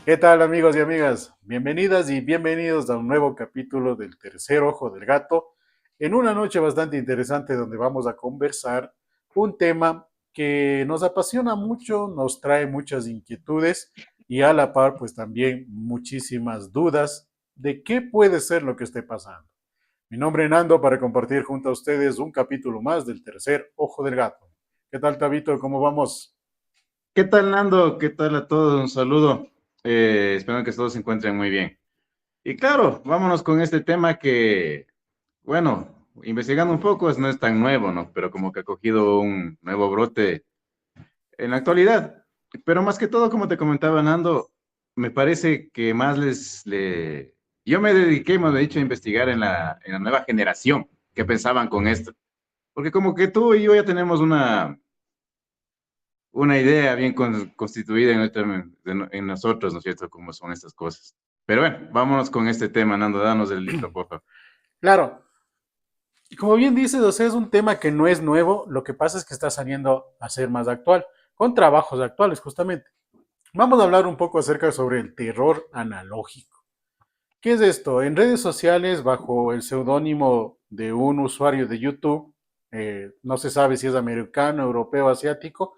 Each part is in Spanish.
¿Qué tal amigos y amigas? Bienvenidas y bienvenidos a un nuevo capítulo del Tercer Ojo del Gato, en una noche bastante interesante donde vamos a conversar un tema que nos apasiona mucho, nos trae muchas inquietudes y a la par pues también muchísimas dudas de qué puede ser lo que esté pasando. Mi nombre es Nando para compartir junto a ustedes un capítulo más del Tercer Ojo del Gato. ¿Qué tal, Tabito? ¿Cómo vamos? ¿Qué tal, Nando? ¿Qué tal a todos? Un saludo. Espero que todos se encuentren muy bien. Y claro, vámonos con este tema que, bueno, investigando un poco no es tan nuevo, ¿no? Pero como que ha cogido un nuevo brote en la actualidad. Pero más que todo, como te comentaba, Nando, me parece que yo me dediqué, me he dicho, a investigar en la nueva generación que pensaban con esto. Porque como que tú y yo ya tenemos una idea bien constituida en nosotros, ¿no es cierto?, cómo son estas cosas. Pero bueno, vámonos con este tema, Nando, danos el intro, por favor. Claro, y como bien dices, o sea, es un tema que no es nuevo, lo que pasa es que está saliendo a ser más actual, con trabajos actuales justamente. Vamos a hablar un poco acerca sobre el terror analógico. ¿Qué es esto? En redes sociales, bajo el seudónimo de un usuario de YouTube, no se sabe si es americano, europeo, asiático,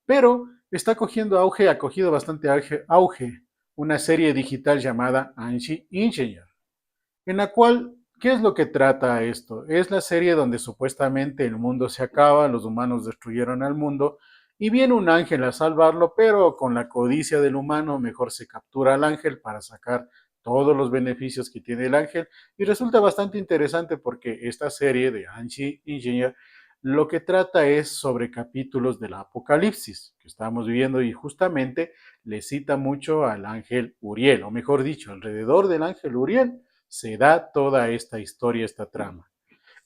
pero está cogiendo auge, ha cogido bastante auge una serie digital llamada Angie Engineer, en la cual, ¿qué es lo que trata esto? Es la serie donde supuestamente el mundo se acaba, los humanos destruyeron al mundo y viene un ángel a salvarlo, pero con la codicia del humano mejor se captura al ángel para sacar todos los beneficios que tiene el ángel y resulta bastante interesante porque esta serie de Angie Engineer lo que trata es sobre capítulos del apocalipsis que estamos viviendo y justamente le cita mucho al ángel Uriel, o mejor dicho, alrededor del ángel Uriel se da toda esta historia, esta trama.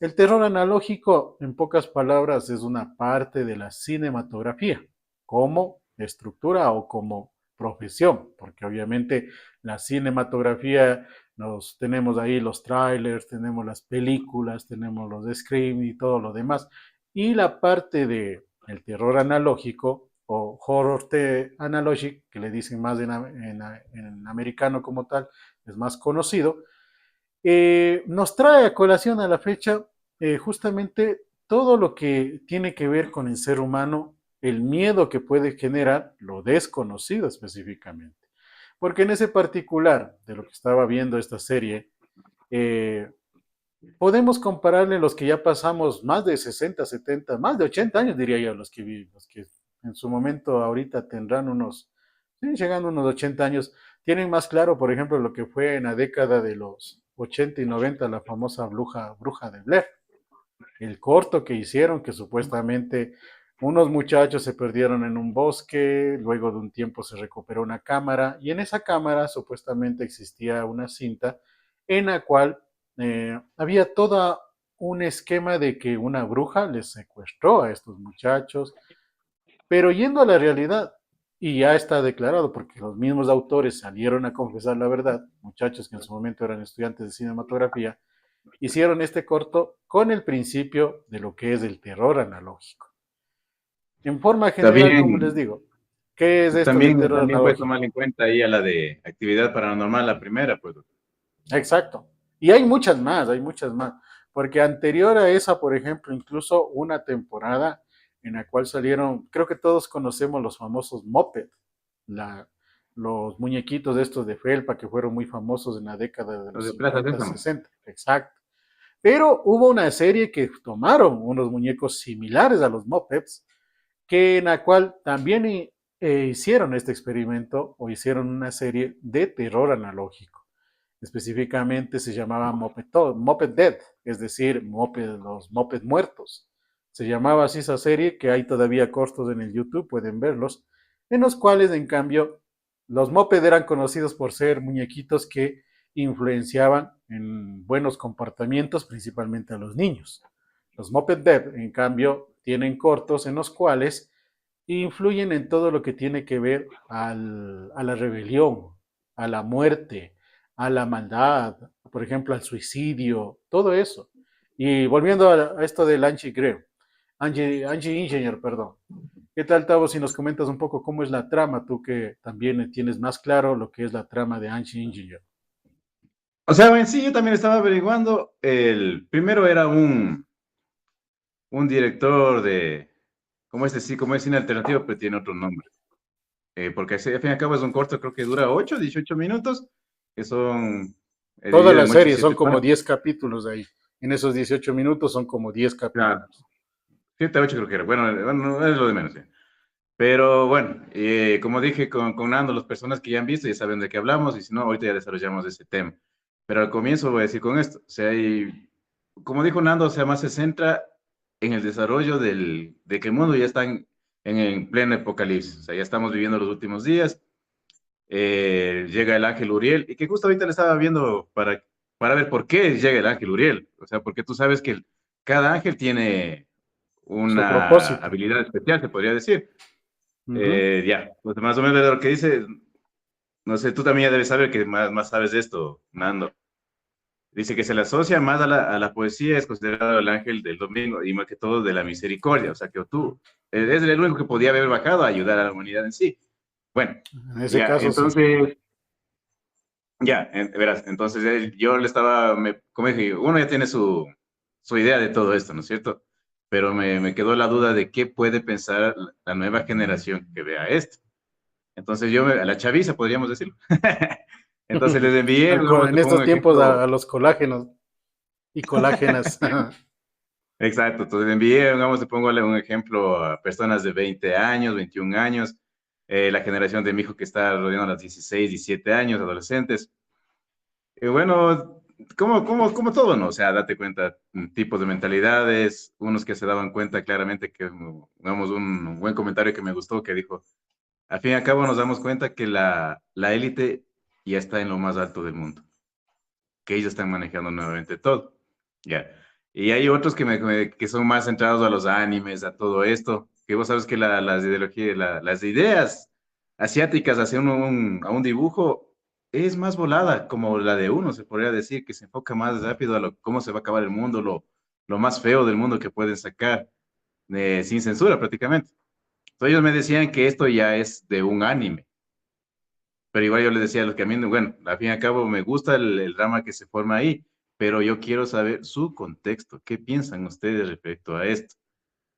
El terror analógico, en pocas palabras, es una parte de la cinematografía, como estructura o como profesión, porque obviamente la cinematografía nos tenemos ahí los trailers, tenemos las películas, tenemos los screams y todo lo demás. Y la parte de el terror analógico o horror analogic, que le dicen más en americano como tal, es más conocido, nos trae a colación a la fecha justamente todo lo que tiene que ver con el ser humano, el miedo que puede generar lo desconocido específicamente. Porque en ese particular de lo que estaba viendo esta serie, eh, podemos compararle los que ya pasamos más de 60, 70, más de 80 años diría yo, los que en su momento ahorita tendrán unos, sí, llegando a unos 80 años, tienen más claro, por ejemplo, lo que fue en la década de los 80 y 90 la famosa bruja de Blair, el corto que hicieron, que supuestamente unos muchachos se perdieron en un bosque, luego de un tiempo se recuperó una cámara y en esa cámara supuestamente existía una cinta en la cual había todo un esquema de que una bruja les secuestró a estos muchachos, pero yendo a la realidad, y ya está declarado porque los mismos autores salieron a confesar la verdad, muchachos que en su momento eran estudiantes de cinematografía, hicieron este corto con el principio de lo que es el terror analógico. En forma general, como les También, digo, ¿qué es esto del también, terror también puedes analógico? tomar en cuenta ahí a la de actividad paranormal, la primera, pues. Exacto. Y hay muchas más, porque anterior a esa, por ejemplo, incluso una temporada en la cual salieron, creo que todos conocemos los famosos Moped, la, los muñequitos de estos de felpa que fueron muy famosos en la década de Los los de Plaza 50, Sésamo. 60. Exacto. Pero hubo una serie que tomaron unos muñecos similares a los Muppets, que en la cual también hicieron este experimento o hicieron una serie de terror analógico. Específicamente se llamaba Muppet Dead, es decir, los Muppet muertos. Se llamaba así esa serie, que hay todavía cortos en el YouTube, pueden verlos, en los cuales, en cambio, los Muppet eran conocidos por ser muñequitos que influenciaban en buenos comportamientos, principalmente a los niños. Los Muppet Dead, en cambio, tienen cortos en los cuales influyen en todo lo que tiene que ver a la rebelión, a la muerte, a la maldad, por ejemplo, al suicidio, todo eso. Y volviendo a esto de Lanchi Greu, Angie Engineer, perdón. ¿Qué tal, Tavo, si nos comentas un poco cómo es la trama, tú que también tienes más claro lo que es la trama de Angie Engineer? O sea, en sí, yo también estaba averiguando. El primero era un director de, como este sí, como es cine alternativo, pero tiene otro nombre. Porque al fin y al cabo es un corto, creo que dura 8, 18 minutos, que son Toda divididos la en 8 o serie son 7 como partes. 10 capítulos de ahí. En esos 18 minutos son como 10 Claro, capítulos. 7 8 creo que era. Bueno, bueno, es lo de menos. ¿Sí? Pero bueno, como dije con Nando, las personas que ya han visto ya saben de qué hablamos, y si no, ahorita ya desarrollamos ese tema. Pero al comienzo voy a decir con esto, o sea, como dijo Nando, o sea, más se centra en el desarrollo de que el mundo ya está en pleno apocalipsis, o sea, ya estamos viviendo los últimos días, llega el ángel Uriel, y que justo ahorita le estaba viendo para ver por qué llega el ángel Uriel, o sea, porque tú sabes que cada ángel tiene Su una propósito. habilidad especial, se podría decir. Ujú. Ya, pues más o menos de lo que dice, no sé, tú también ya debes saber que más sabes de esto, Nando. Dice que se le asocia más a la poesía, es considerado el ángel del domingo y más que todo de la misericordia, o sea que tú eres el único que podía haber bajado a ayudar a la humanidad en sí. Bueno, En ese ya, caso, sí. entonces, ya, verás, entonces yo le estaba, como dije, uno ya tiene su idea de todo esto, ¿no es cierto? Pero me quedó la duda de qué puede pensar la nueva generación que vea esto. Entonces a la chaviza podríamos decirlo. Entonces les envié, vamos, En te pongo un estos tiempos ejemplo. a los colágenos y colágenas. Exacto, entonces le envié, vamos, te pongo un ejemplo a personas de 20 años, 21 años, la generación de mi hijo que está rodeando a los 16, 17 años, adolescentes. Bueno, como todo, ¿no? O sea, date cuenta, tipos de mentalidades, unos que se daban cuenta claramente que, digamos, un buen comentario que me gustó, que dijo, al fin y al cabo nos damos cuenta que la élite ya está en lo más alto del mundo, que ellos están manejando nuevamente todo. Ya. Y hay otros que son más centrados a los animes, a todo esto, que vos sabes que las ideologías, las ideas asiáticas hacia a un dibujo es más volada, como la de uno, se podría decir, que se enfoca más rápido a cómo se va a acabar el mundo, lo más feo del mundo que pueden sacar, sin censura prácticamente. Entonces ellos me decían que esto ya es de un anime, pero igual yo les decía a los que a mí, bueno, al fin y al cabo me gusta el drama que se forma ahí, pero yo quiero saber su contexto, qué piensan ustedes respecto a esto.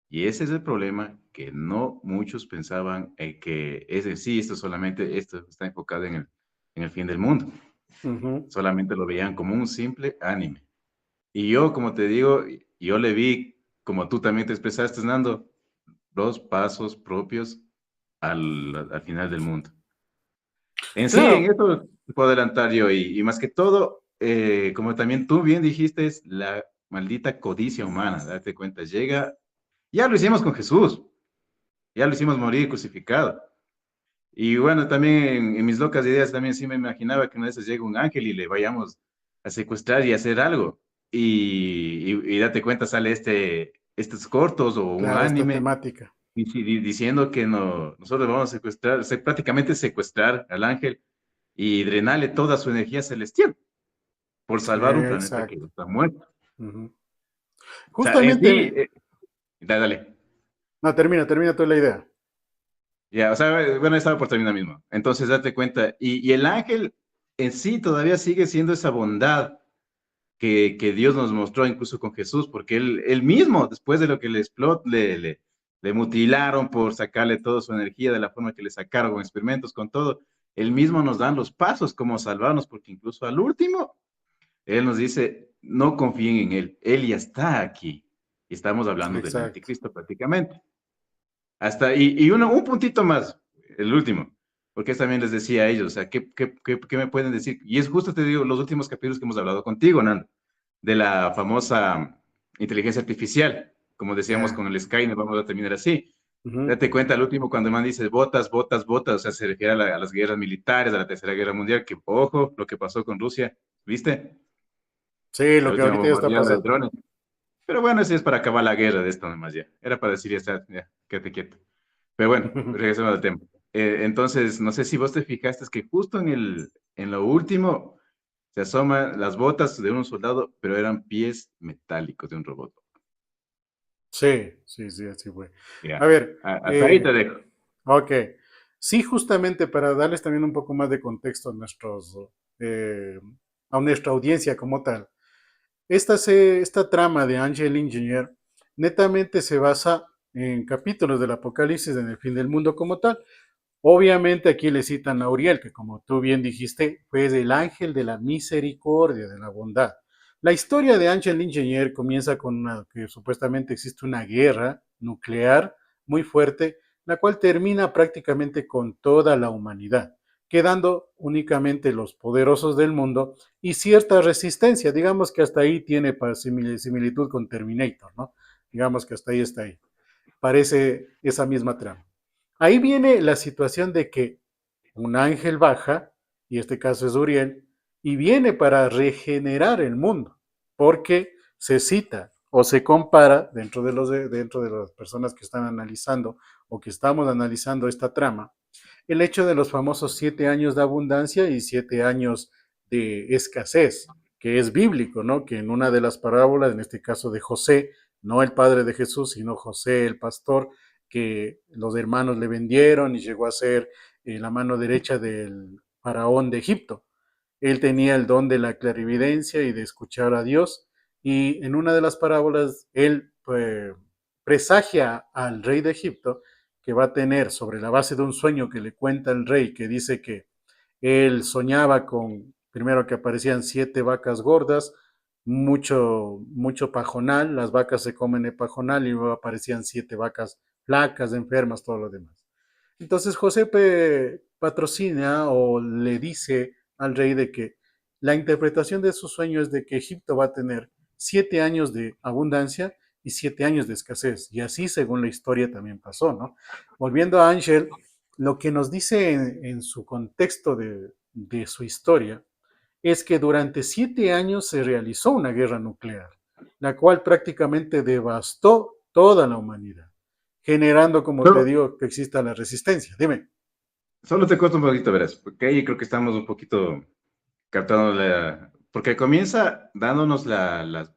Y ese es el problema, que no muchos pensaban que es en sí, esto está enfocado en el fin del mundo. Ujú. Solamente lo veían como un simple anime. Y yo, como te digo, yo le vi, como tú también te expresaste, Nando, dos pasos propios al final del mundo. En sí, en Claro, esto te puedo adelantar yo, y más que todo, como también tú bien dijiste, es la maldita codicia humana, date cuenta, llega, ya lo hicimos con Jesús, ya lo hicimos morir crucificado. Y bueno, también en mis locas ideas también sí me imaginaba que una vez llega un ángel y le vayamos a secuestrar y hacer algo. Y date cuenta, sale estos cortos o un claro, esta anime temática. diciendo que no, nosotros vamos a secuestrar, prácticamente secuestrar al ángel y drenarle toda su energía celestial por salvar un planeta que Exacto. está muerto. Ujú. O sea, en sí, Justamente, dale. no, termina toda la idea. Ya, o sea, bueno, estaba por terminar mismo. Entonces, date cuenta. Y el ángel en sí todavía sigue siendo esa bondad que Dios nos mostró incluso con Jesús, porque él mismo, después de lo que le explotó, le mutilaron por sacarle toda su energía de la forma que le sacaron, con experimentos, con todo, él mismo nos da los pasos como salvarnos, porque incluso al último, él nos dice, no confíen en él ya está aquí. Y estamos hablando del Exacto. anticristo prácticamente. Un puntito más, el último, porque también les decía a ellos, o sea, ¿qué me pueden decir? Y es justo, te digo, los últimos capítulos que hemos hablado contigo, Nando, de la famosa inteligencia artificial, como decíamos Ya. con el Skynet, vamos a terminar así. Ujú. Date cuenta, al último, cuando el man dice botas, botas, botas, o sea, se refiere a las guerras militares, a la Tercera Guerra Mundial, que ojo, lo que pasó con Rusia, ¿viste? Sí, La lo que última ahorita ya está bombardeo de pasando. drones. Pero bueno, eso es para acabar la guerra de esto nomás ya. Era para decir, ya está, ya, quédate quieto. Pero bueno, regresemos al tema. Entonces, no sé si vos te fijaste, es que justo en lo último se asoman las botas de un soldado, pero eran pies metálicos de un robot. Sí, sí, sí, así fue. A Ya, ver, hasta ahí te dejo. ok. Sí, justamente para darles también un poco más de contexto a eh, a nuestra audiencia como tal. Esta trama de Angel Engineer netamente se basa en capítulos del Apocalipsis en el fin del mundo como tal. Obviamente aquí le citan a Uriel, que como tú bien dijiste, fue el ángel de la misericordia, de la bondad. La historia de Ángel Ingenier comienza con que supuestamente existe una guerra nuclear muy fuerte, la cual termina prácticamente con toda la humanidad, quedando únicamente los poderosos del mundo y cierta resistencia. Digamos que hasta ahí tiene similitud con Terminator, ¿no? Digamos que hasta ahí está ahí. Parece esa misma trama. Ahí viene la situación de que un ángel baja, y este caso es Uriel, y viene para regenerar el mundo, porque se cita o se compara dentro de las personas que están analizando o que estamos analizando esta trama, el hecho de los famosos 7 años de abundancia y 7 años de escasez, que es bíblico, ¿no? Que en una de las parábolas, en este caso de José, no el padre de Jesús, sino José el pastor, que los hermanos le vendieron y llegó a ser la mano derecha del faraón de Egipto. Él tenía el don de la clarividencia y de escuchar a Dios, y en una de las parábolas él presagia al rey de Egipto que va a tener, sobre la base de un sueño que le cuenta el rey, que dice que él soñaba con, primero que aparecían 7 vacas gordas, mucho pajonal, las vacas se comen el pajonal y luego aparecían 7 vacas flacas, enfermas, todo lo demás. Entonces José patrocina o le dice al rey de que la interpretación de su sueño es de que Egipto va a tener 7 años de abundancia y 7 años de escasez. Y así, según la historia, también pasó, ¿no? Volviendo a Ángel, lo que nos dice en su contexto de su historia es que durante 7 años se realizó una guerra nuclear, la cual prácticamente devastó toda la humanidad, generando, como te Solo, digo, que exista la resistencia. Dime. solo te cuento un poquito, verás, porque ahí creo que estamos un poquito captando porque comienza dándonos las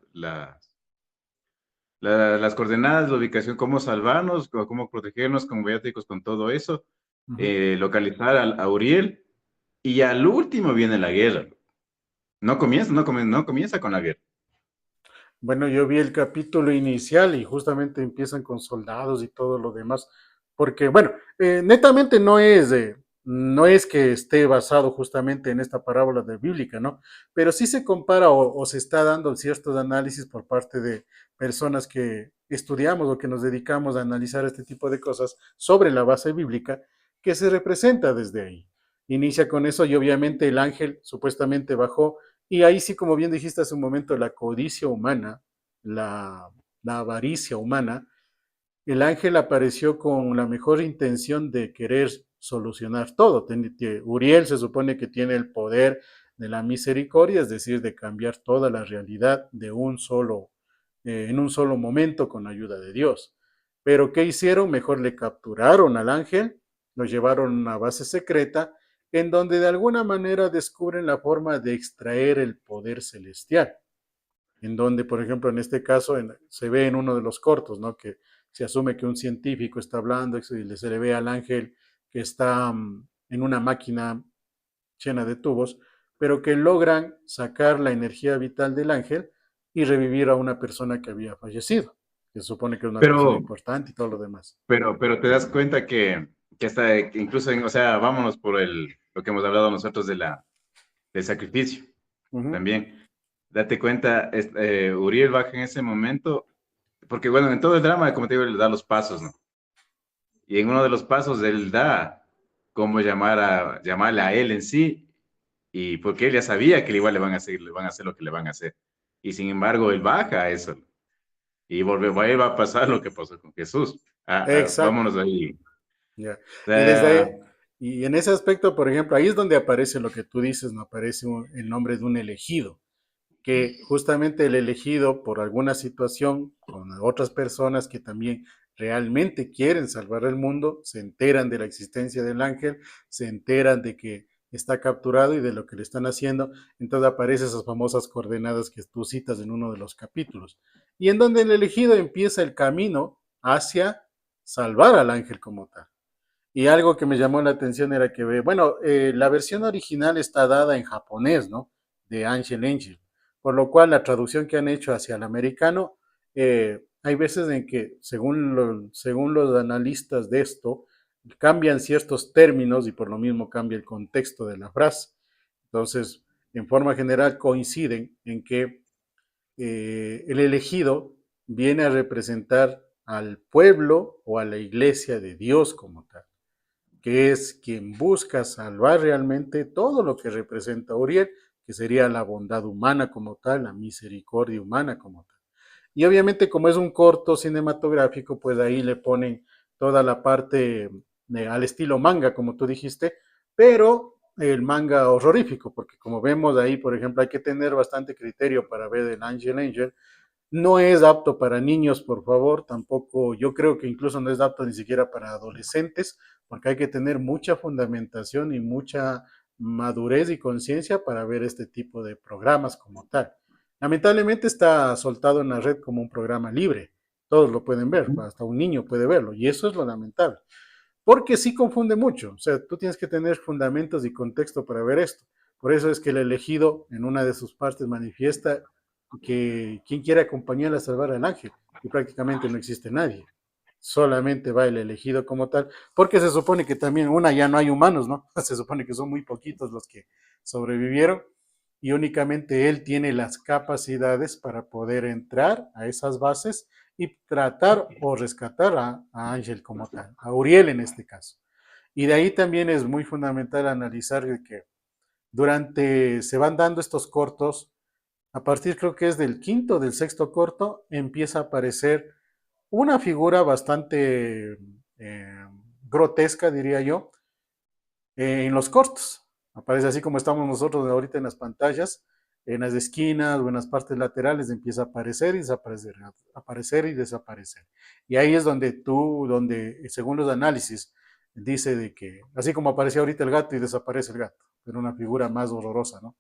coordenadas, la ubicación, cómo salvarnos, cómo protegernos como viáticos con todo eso, Uh -huh. localizar a Uriel, y al último viene la guerra. No comienza con la guerra. Bueno, yo vi el capítulo inicial y justamente empiezan con soldados y todo lo demás, porque, bueno, netamente no es que esté basado justamente en esta parábola de bíblica, ¿no? Pero sí se compara o se está dando ciertos análisis por parte de personas que estudiamos o que nos dedicamos a analizar este tipo de cosas sobre la base bíblica que se representa desde ahí. Inicia con eso y obviamente el ángel supuestamente bajó y ahí sí, como bien dijiste hace un momento, la codicia humana, la, la avaricia humana, el ángel apareció con la mejor intención de querer solucionar todo. Uriel se supone que tiene el poder de la misericordia, es decir, de cambiar toda la realidad en un solo momento con ayuda de Dios. Pero ¿qué hicieron? Mejor le capturaron al ángel, lo llevaron a una base secreta en donde de alguna manera descubren la forma de extraer el poder celestial, en donde, por ejemplo, en este caso se ve en uno de los cortos, ¿no? Que se asume que un científico está hablando y se le ve al ángel que está en una máquina llena de tubos, pero que logran sacar la energía vital del ángel y revivir a una persona que había fallecido, que se supone que es una persona Pero, importante y todo lo demás. pero te das cuenta que hasta, que incluso, o sea, vámonos por lo que hemos hablado nosotros del sacrificio Uh -huh. también. Date cuenta, Uriel baja en ese momento, porque bueno, en todo el drama, como te digo, él da los pasos, ¿no? Y en uno de los pasos él da cómo llamarle a él en sí, y porque él ya sabía que igual le van a hacer lo que le van a hacer. Y sin embargo, él baja a eso. Y va a pasar lo que pasó con Jesús. Exacto. Vámonos ahí. Ya. Y desde Eh, ahí, y en ese aspecto, por ejemplo, ahí es donde aparece lo que tú dices, no aparece el nombre de un elegido, que justamente el elegido por alguna situación con otras personas que también realmente quieren salvar el mundo, se enteran de la existencia del ángel, se enteran de que está capturado y de lo que le están haciendo. Entonces aparecen esas famosas coordenadas que tú citas en uno de los capítulos. Y en donde el elegido empieza el camino hacia salvar al ángel como tal. Y algo que me llamó la atención era que, bueno, la versión original está dada en japonés, ¿no? De Angel Angel. Por lo cual la traducción que han hecho hacia el americano, hay veces en que, según los analistas de esto, cambian ciertos términos y por lo mismo cambia el contexto de la frase. Entonces, en forma general coinciden en que el elegido viene a representar al pueblo o a la iglesia de Dios como tal, que es quien busca salvar realmente todo lo que representa Uriel, que sería la bondad humana como tal, la misericordia humana como tal. Y obviamente como es un corto cinematográfico, pues ahí le ponen toda la parte al estilo manga, como tú dijiste, pero el manga horrorífico, porque como vemos ahí, por ejemplo, hay que tener bastante criterio para ver el Angel Angel, no es apto para niños, por favor, tampoco, yo creo que incluso no es apto ni siquiera para adolescentes, porque hay que tener mucha fundamentación y mucha madurez y conciencia para ver este tipo de programas como tal. Lamentablemente está soltado en la red como un programa libre, todos lo pueden ver, hasta un niño puede verlo, y eso es lo lamentable, porque sí confunde mucho, o sea, tú tienes que tener fundamentos y contexto para ver esto. Por eso es que el elegido en una de sus partes manifiesta que quien quiere acompañarle a salvar al ángel, y prácticamente no existe nadie. Solamente va el elegido como tal, porque se supone que también ya no hay humanos, ¿no? Se supone que son muy poquitos los que sobrevivieron y únicamente él tiene las capacidades para poder entrar a esas bases y tratar o rescatar a Ángel como tal, a Uriel en este caso. Y de ahí también es muy fundamental analizar que se van dando estos cortos, a partir creo que es del quinto, del sexto corto, empieza a aparecer una figura bastante grotesca, diría yo, en los cortos. Aparece así como estamos nosotros ahorita en las pantallas, en las esquinas o en las partes laterales empieza a aparecer y desaparecer, aparecer y desaparecer. Y ahí es donde según los análisis, dice de que, así como aparece ahorita el gato y desaparece el gato, pero una figura más horrorosa, ¿no?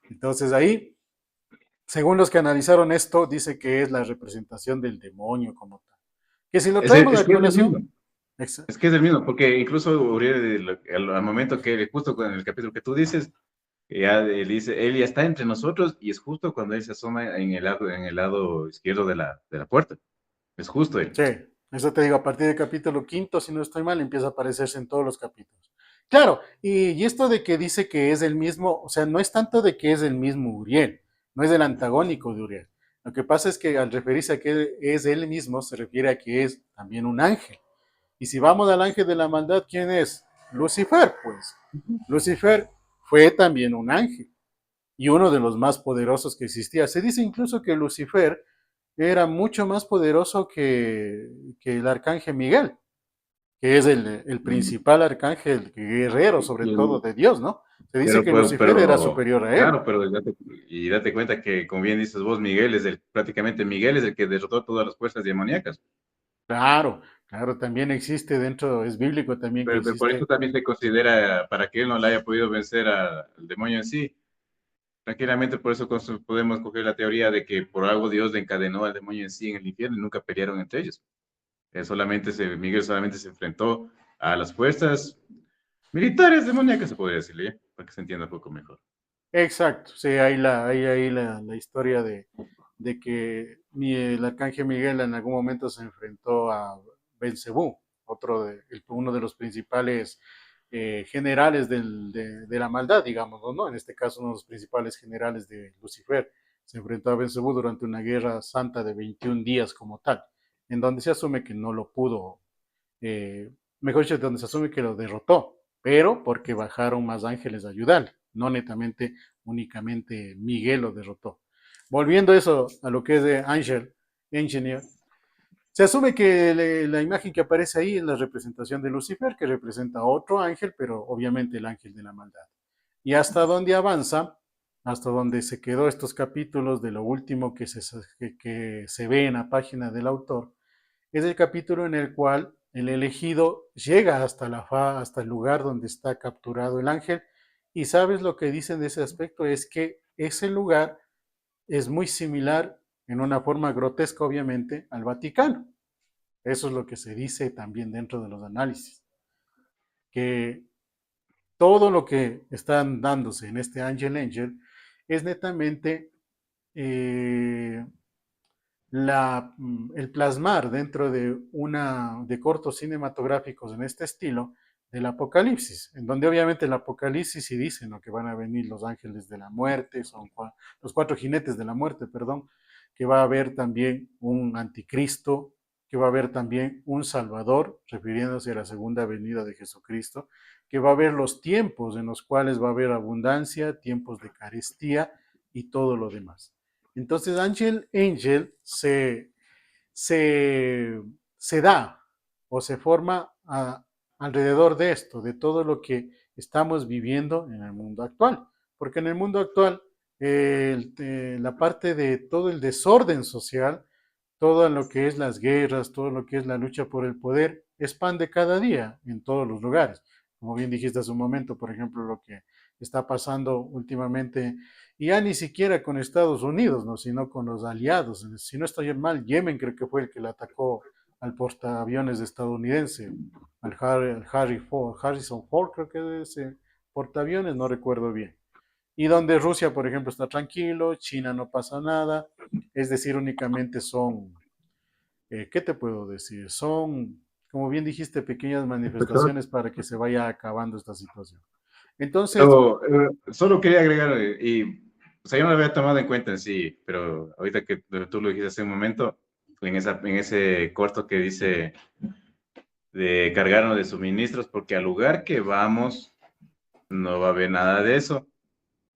Entonces ahí, según los que analizaron esto, dice que es la representación del demonio como tal. Que si lo traemos Es a que es el colación, mismo. Es que es el mismo, porque incluso Uriel, al momento que, justo en el capítulo que tú dices, ya él dice, él ya está entre nosotros y es justo cuando él se asoma en el lado izquierdo de la puerta. Es justo él. sí, eso te digo, a partir del capítulo quinto, si no estoy mal, empieza a aparecerse en todos los capítulos. Claro, y esto de que dice que es el mismo, o sea, no es tanto de que es el mismo Uriel, no es el antagónico de Uriel. Lo que pasa es que al referirse a que es él mismo, se refiere a que es también un ángel. Y si vamos al ángel de la maldad, ¿quién es? Lucifer, pues. Lucifer fue también un ángel y uno de los más poderosos que existía. Se dice incluso que Lucifer era mucho más poderoso que el arcángel Miguel, que es el principal arcángel guerrero, sobre todo de Dios, ¿no? Se dice que Lucifer era superior a él. Claro, pero date cuenta que, como bien dices vos, Miguel prácticamente Miguel es el que derrotó todas las fuerzas demoníacas. Claro, claro, también existe dentro, es bíblico también que Pero por eso existe. también se considera, para que él no le haya podido vencer al demonio en sí, tranquilamente por eso podemos coger la teoría de que por algo Dios le encadenó al demonio en sí en el infierno y nunca pelearon entre ellos. Miguel solamente se enfrentó a las fuerzas militares demoníacas, se podría decirle, ¿ya? Para que se entienda un poco mejor. Exacto, sí, hay la historia de que el arcángel Miguel en algún momento se enfrentó a Belcebú, uno de los principales generales de la maldad, digamos, ¿no? En este caso, uno de los principales generales de Lucifer. Se enfrentó a Belcebú durante una guerra santa de 21 días como tal, en donde se asume que no lo pudo, eh, mejor dicho, donde se asume que lo derrotó, pero porque bajaron más ángeles a ayudarle, no netamente, únicamente Miguel lo derrotó. Volviendo eso a lo que es de Engineer, se asume que la imagen que aparece ahí es la representación de Lucifer, que representa a otro ángel, pero obviamente el ángel de la maldad. Y hasta donde avanza, hasta donde se quedó estos capítulos de lo último que se ve en la página del autor, es el capítulo en el cual el elegido llega hasta el lugar donde está capturado el ángel y sabes lo que dicen de ese aspecto es que ese lugar es muy similar en una forma grotesca obviamente al Vaticano. Eso es lo que se dice también dentro de los análisis, que todo lo que está dándose en este Angel Angel es netamente eh, el plasmar dentro de cortos cinematográficos en este estilo del Apocalipsis, en donde obviamente el Apocalipsis sí dice, ¿no?, que van a venir los ángeles de la muerte, son los cuatro jinetes de la muerte, perdón, que va a haber también un anticristo, que va a haber también un Salvador, refiriéndose a la segunda venida de Jesucristo, que va a haber los tiempos en los cuales va a haber abundancia, tiempos de carestía y todo lo demás. Entonces Angel Angel se, se da o se forma alrededor de esto, de todo lo que estamos viviendo en el mundo actual. Porque en el mundo actual, la parte de todo el desorden social, todo lo que es las guerras, todo lo que es la lucha por el poder, expande cada día en todos los lugares. Como bien dijiste hace un momento, por ejemplo, lo que está pasando últimamente, y ya ni siquiera con Estados Unidos, ¿no?, sino con los aliados. Si no estoy mal, Yemen creo que fue el que le atacó al portaaviones estadounidense, Harrison Ford, creo que es ese portaaviones, no recuerdo bien. Y donde Rusia, por ejemplo, está tranquilo, China no pasa nada, es decir, únicamente son, ¿qué te puedo decir? Son, como bien dijiste, pequeñas manifestaciones para que se vaya acabando esta situación. Entonces, Pero solo quería agregar, y o sea, yo no lo había tomado en cuenta en sí, pero ahorita que tú lo dijiste hace un momento, en ese corto que dice de cargarnos de suministros, porque al lugar que vamos no va a haber nada de eso.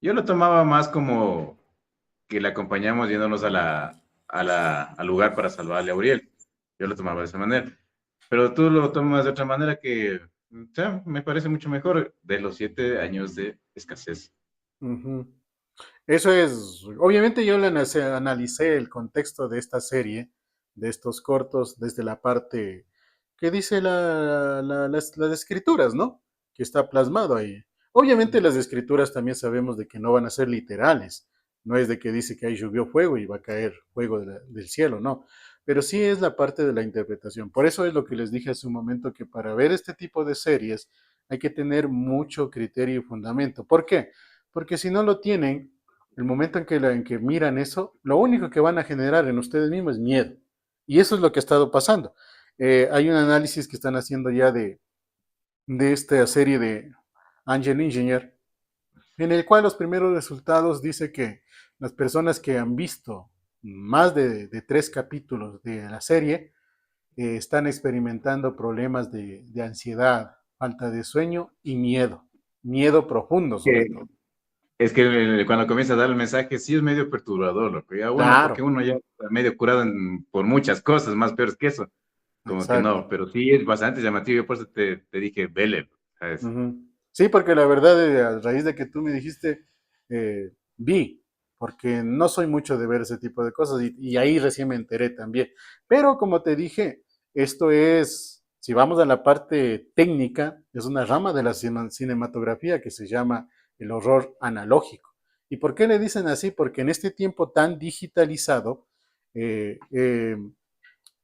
Yo lo tomaba más como que le acompañamos yéndonos al lugar para salvarle a Uriel. Yo lo tomaba de esa manera. Pero tú lo tomas de otra manera que, o sea, me parece mucho mejor de los 7 años de escasez. uh-huh. Eso es, obviamente yo le analicé el contexto de esta serie, de estos cortos, desde la parte que dice las escrituras, ¿no? Que está plasmado ahí. Obviamente las escrituras también sabemos de que no van a ser literales, no es de que dice que ahí llovió fuego y va a caer fuego del cielo, no, pero sí es la parte de la interpretación. Por eso es lo que les dije hace un momento, que para ver este tipo de series hay que tener mucho criterio y fundamento. ¿Por qué? Porque si no lo tienen, el momento en que miran eso, lo único que van a generar en ustedes mismos es miedo. Y eso es lo que ha estado pasando. Hay un análisis que están haciendo ya de esta serie de Angel Engineer, en el cual los primeros resultados dice que las personas que han visto más de 3 capítulos de la serie están experimentando problemas de ansiedad, falta de sueño y miedo profundo sobre Que todo. Es que cuando comienza a dar el mensaje, sí es medio perturbador, loco. Ya uno, porque Claro, uno ya está medio curado por muchas cosas más peores que eso. Como que exacto. no, pero sí es bastante llamativo. Yo por eso te dije, vele, ¿sabes? Ujú. Sí, porque la verdad, a raíz de que tú me dijiste, vi, porque no soy mucho de ver ese tipo de cosas y ahí recién me enteré también. Pero como te dije, esto es, si vamos a la parte técnica, es una rama de la cinematografía que se llama el horror analógico. ¿Y por qué le dicen así? Porque en este tiempo tan digitalizado, eh, eh,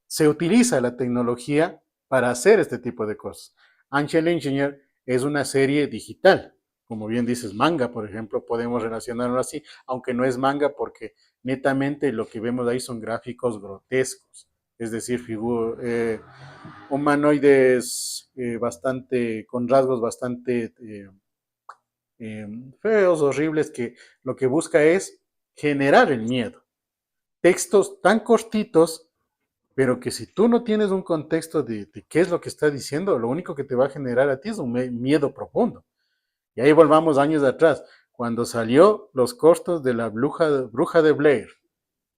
se utiliza la tecnología para hacer este tipo de cosas. Angel Engineer es una serie digital, como bien dices, manga, por ejemplo, podemos relacionarlo así, aunque no es manga porque netamente lo que vemos ahí son gráficos grotescos, es decir, humanoides bastante, con rasgos bastante feos, horribles, que lo que busca es generar el miedo. Textos tan cortitos pero que si tú no tienes un contexto de qué es lo que está diciendo, lo único que te va a generar a ti es un miedo profundo. Y ahí volvamos años atrás, cuando salió los cortos de la bruja de Blair.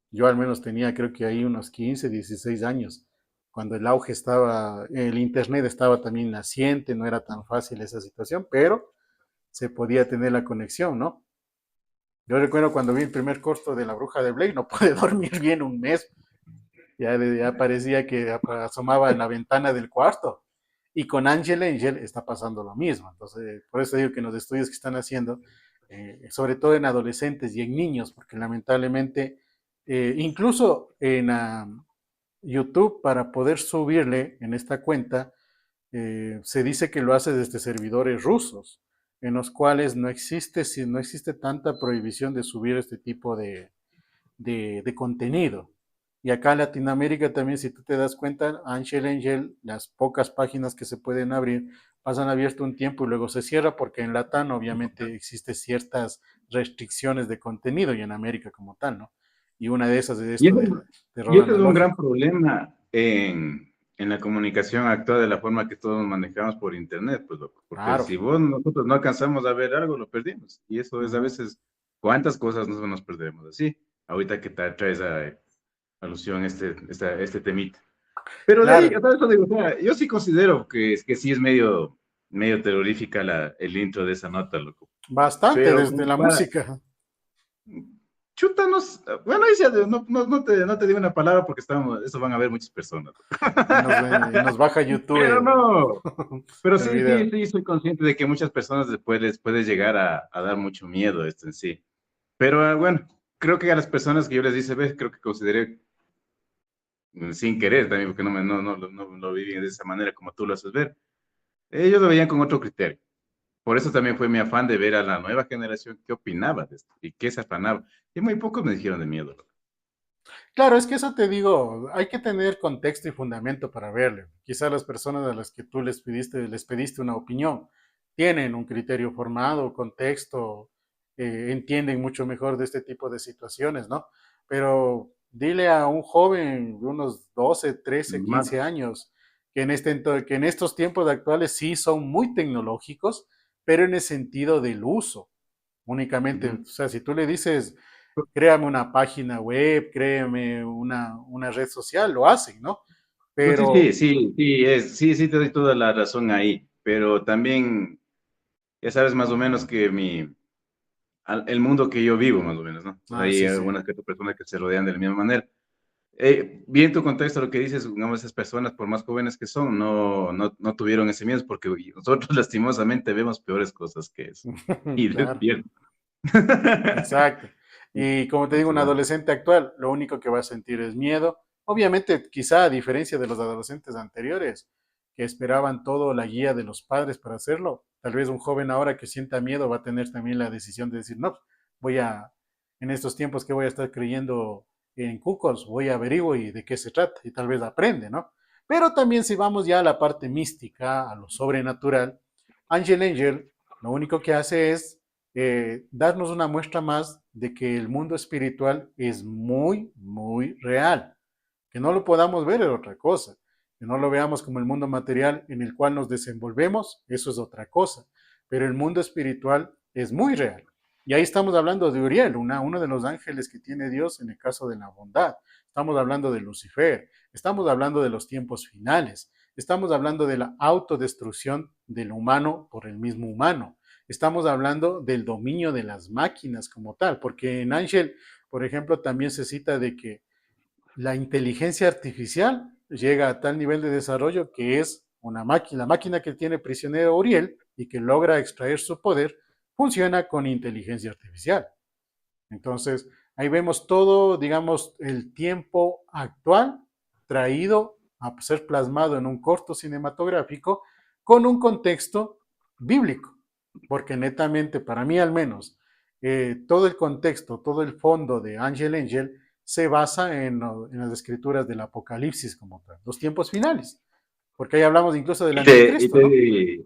Yo al menos tenía, creo que ahí unos 15, 16 años, cuando el auge estaba, el internet estaba también naciente, no era tan fácil esa situación, pero se podía tener la conexión, ¿no? Yo recuerdo cuando vi el primer corto de la bruja de Blair, no pude dormir bien un mes. Ya parecía que asomaba en la ventana del cuarto. Y con Angel Angel está pasando lo mismo. Entonces, por eso digo que en los estudios que están haciendo, sobre todo en adolescentes y en niños, porque lamentablemente, incluso en YouTube, para poder subirle en esta cuenta, se dice que lo hace desde servidores rusos, en los cuales no existe, si no existe tanta prohibición de subir este tipo de contenido. Y acá en Latinoamérica también, si tú te das cuenta, Angel Angel, las pocas páginas que se pueden abrir, pasan abierto un tiempo y luego se cierra porque en Latam obviamente existe ciertas restricciones de contenido y en América como tal, ¿no? Y una de esas es Y esto eso, del y terror eso es un gran analógico. problema en la comunicación actual de la forma que todos manejamos por internet, pues loco, porque Claro. si nosotros no alcanzamos a ver algo, lo perdimos. Y eso es a Ujú. veces, ¿cuántas cosas nos perdemos así? Ahorita que traes a alusión este temita. Pero de ahí, Claro, por eso digo, o sea, yo sí considero que sí es medio terrorífica el intro de esa nota, loco. bastante Pero desde como la para, música. chútanos, bueno, ahí sí, no te digo una palabra porque eso van a ver muchas personas. Y nos baja YouTube Pero no, pero el sí, video. sí, sí, soy consciente de que muchas personas después les puede llegar a dar mucho miedo esto en sí. Pero bueno, creo que a las personas que yo les dice, ves, creo que consideré sin querer también, porque no lo viví de esa manera como tú lo haces ver. Ellos lo veían con otro criterio. Por eso también fue mi afán de ver a la nueva generación qué opinaba de esto y qué se afanaba. Y muy pocos me dijeron de miedo. Claro, es que eso te digo, hay que tener contexto y fundamento para verlo. Quizás las personas a las que tú les pediste una opinión, tienen un criterio formado, contexto, entienden mucho mejor de este tipo de situaciones, ¿no? Pero dile a un joven de unos 12, 13, Más. 15 años que en estos tiempos actuales sí son muy tecnológicos, pero en el sentido del uso únicamente. O Ujú. sea, si tú le dices, créame una página web, créame una red social, lo hacen, ¿no? No, sí, sí, Pero, sí, sí, te doy toda la razón ahí, pero también, ya sabes más o menos que el mundo que yo vivo, más o menos, ¿no? Pues hay sí, sí, algunas que otras personas que se rodean de la misma manera. Bien tu contexto, lo que dices, digamos, esas personas, por más jóvenes que son, no tuvieron ese miedo, porque nosotros lastimosamente vemos peores cosas que eso. Y no es claro, cierto. exacto. Y como te digo, un Entonces, bueno, adolescente actual, lo único que va a sentir es miedo. Obviamente, quizá a diferencia de los adolescentes anteriores, que esperaban todo la guía de los padres para hacerlo, tal vez un joven ahora que sienta miedo va a tener también la decisión de decir, no, voy a, en estos tiempos que voy a estar creyendo en cucos, voy a averiguar y de qué se trata, y tal vez aprende, ¿no? Pero también si vamos ya a la parte mística, a lo sobrenatural, Angel Angel lo único que hace es darnos una muestra más de que el mundo espiritual es muy, muy real. Que no lo podamos ver es otra cosa. Que no lo veamos como el mundo material en el cual nos desenvolvemos, eso es otra cosa. Pero el mundo espiritual es muy real. Y ahí estamos hablando de Uriel, uno de los ángeles que tiene Dios en el caso de la bondad. Estamos hablando de Lucifer. Estamos hablando de los tiempos finales. Estamos hablando de la autodestrucción del humano por el mismo humano. Estamos hablando del dominio de las máquinas como tal, porque en Ángel, por ejemplo, también se cita de que la inteligencia artificial llega a tal nivel de desarrollo que es una máquina, la máquina que tiene prisionero Uriel y que logra extraer su poder, funciona con inteligencia artificial. Entonces, ahí vemos todo, digamos, el tiempo actual traído a ser plasmado en un corto cinematográfico con un contexto bíblico, porque netamente, para mí al menos, todo el contexto, todo el fondo de Angel Angel se basa en las escrituras del Apocalipsis como tal, los tiempos finales, porque ahí hablamos incluso del y te, y anticristo, ¿no? te,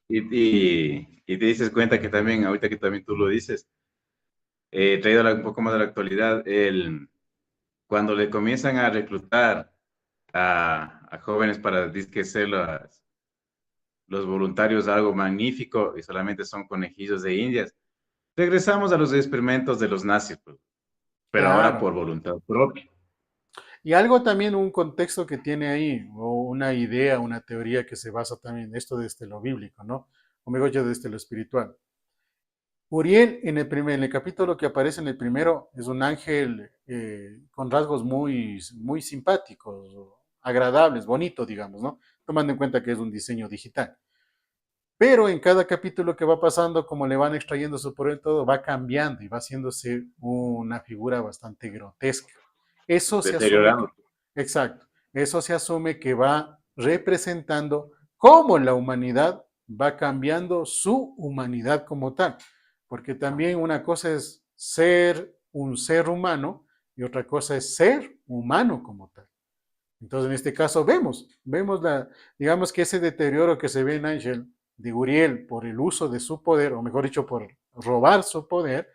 y te dices cuenta que también, ahorita que también tú lo dices, traído un poco más de la actualidad, cuando le comienzan a reclutar a jóvenes para disque ser los voluntarios algo magnífico y solamente son conejillos de indias. Regresamos a los experimentos de los nazis, pues, pero ahora por Claro. voluntad propia. Y algo también, un contexto que tiene ahí, o una idea, una teoría que se basa también en esto desde lo bíblico, ¿no? O mejor dicho, desde lo espiritual. Uriel, en el capítulo que aparece en el primero, es un ángel con rasgos muy simpáticos, agradables, bonito, digamos, ¿no? Tomando en cuenta que es un diseño digital. Pero en cada capítulo que va pasando, como le van extrayendo su poder, todo va cambiando y va haciéndose una figura bastante grotesca. Eso se asume que, Deteriorado. exacto, eso se asume que va representando cómo la humanidad va cambiando su humanidad como tal. Porque también una cosa es ser un ser humano y otra cosa es ser humano como tal. Entonces, en este caso vemos digamos que ese deterioro que se ve en Ángel de Guriel por el uso de su poder, o mejor dicho, por robar su poder,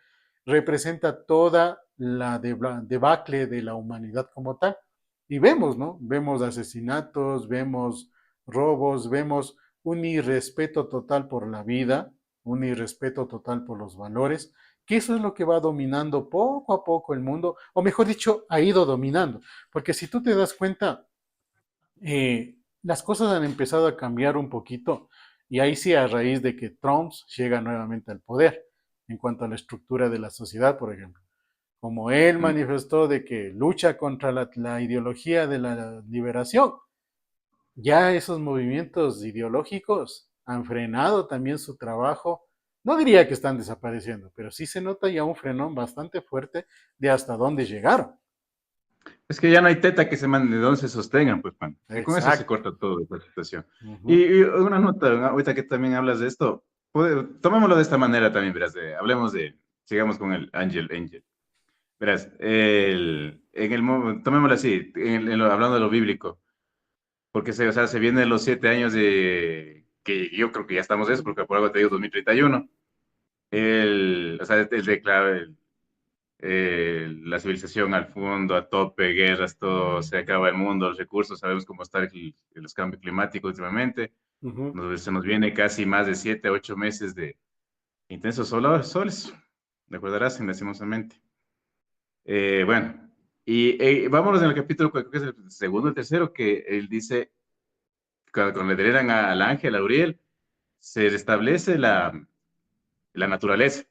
representa toda la debacle de la humanidad como tal. Y vemos, ¿no? Vemos asesinatos, vemos robos, vemos un irrespeto total por la vida, un irrespeto total por los valores, que eso es lo que va dominando poco a poco el mundo, o mejor dicho, ha ido dominando. Porque si tú te das cuenta, las cosas han empezado a cambiar un poquito y ahí sí a raíz de que Trump llega nuevamente al poder en cuanto a la estructura de la sociedad, por ejemplo. Como él Mm. manifestó de que lucha contra la ideología de la liberación, ya esos movimientos ideológicos han frenado también su trabajo. No diría que están desapareciendo, pero sí se nota ya un frenón bastante fuerte de hasta dónde llegaron. Es que ya no hay teta que se mande de dónde se sostengan, pues, man. Y con eso se Exacto. corta todo esta situación. Ujú. Y una nota, ahorita que también hablas de esto, tomémoslo de esta manera también, verás, hablemos de, sigamos con el Angel. Verás, tomémoslo así, hablando de lo bíblico, porque o sea, se vienen los 7 años de, que yo creo que ya estamos de eso, porque por algo te digo 2031, o sea, la civilización al fondo, a tope, guerras, todo, se acaba el mundo, los recursos, sabemos cómo está los cambios climáticos últimamente, Ujú. se nos viene casi más de 7, 8 meses de intensos soles, recordarás, lastimosamente. Bueno, y vámonos en el capítulo, creo que es el segundo, el tercero, que él dice, cuando le delegan al ángel, a Uriel, se restablece la naturaleza,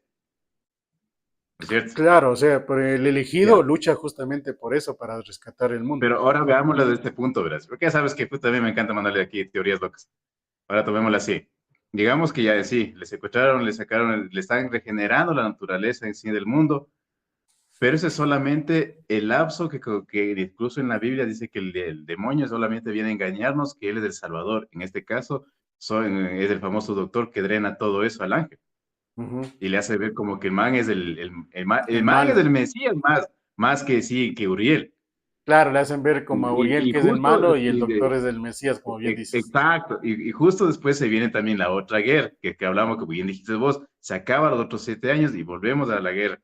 ¿no es cierto? Claro, o sea, pero el elegido Ya. lucha justamente por eso, para rescatar el mundo. Pero ahora veámoslo desde este punto, verás. Porque ya sabes que pues, también me encanta mandarle aquí teorías locas. Ahora tomémosla así. Digamos que ya sí, le secuestraron, le sacaron, le están regenerando la naturaleza en sí del mundo, pero ese es solamente el lapso que incluso en la Biblia dice que el demonio solamente viene a engañarnos, que él es el Salvador. En este caso, es el famoso doctor que drena todo eso al ángel Ujú. y le hace ver como que el man es el El man es el malo. Mesías más que sí, que Uriel. Claro, le hacen ver como a Uriel Y que es el malo justo, y el doctor es el Mesías, como bien dices. exacto, y justo después se viene también la otra guerra, que hablamos, como bien dijiste vos, se acaba los otros 7 años y volvemos a la guerra,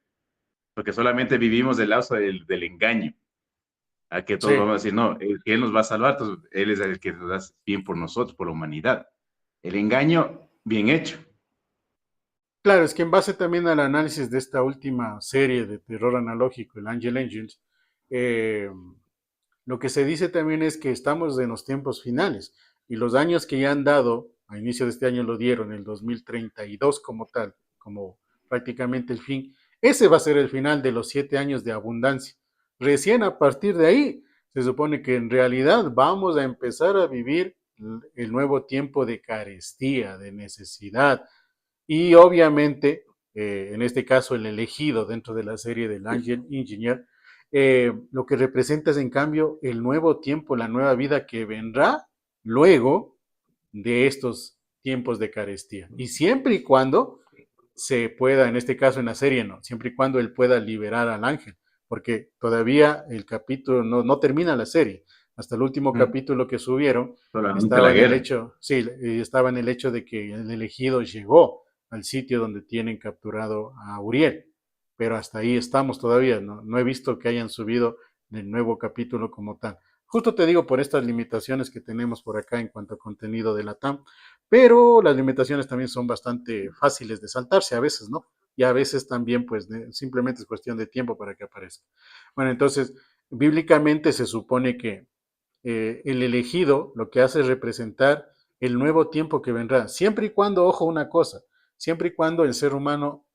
porque solamente vivimos del lado del engaño, a que todos Sí, vamos a decir, no, él nos va a salvar, entonces él es el que nos hace bien por nosotros, por la humanidad. El engaño bien hecho. claro, es que en base también al análisis de esta última serie de terror analógico, el Angel Angels, eh, lo que se dice también es que estamos en los tiempos finales y los años que ya han dado, a inicio de este año lo dieron, el 2032 como tal, como prácticamente el fin, ese va a ser el final de los 7 años de abundancia. Recién a partir de ahí, se supone que en realidad vamos a empezar a vivir el nuevo tiempo de carestía, de necesidad, y obviamente, en este caso, el elegido dentro de la serie del Angel Engineer, lo que representa es en cambio el nuevo tiempo, la nueva vida que vendrá luego de estos tiempos de carestía. Y siempre y cuando se pueda, en este caso en la serie no, siempre y cuando él pueda liberar al ángel, porque todavía el capítulo no termina la serie. Hasta el último Mm, capítulo que subieron solamente estaba la en el guerra. hecho, sí, estaba en el hecho de que el elegido llegó al sitio donde tienen capturado a Uriel, pero hasta ahí estamos todavía, no he visto que hayan subido el nuevo capítulo como tal. Justo te digo por estas limitaciones que tenemos por acá en cuanto a contenido de la TAM, pero las limitaciones también son bastante fáciles de saltarse a veces, ¿no? Y a veces también, pues, simplemente es cuestión de tiempo para que aparezca. Bueno, entonces, bíblicamente se supone que el elegido lo que hace es representar el nuevo tiempo que vendrá, siempre y cuando, ojo, una cosa, siempre y cuando el ser humano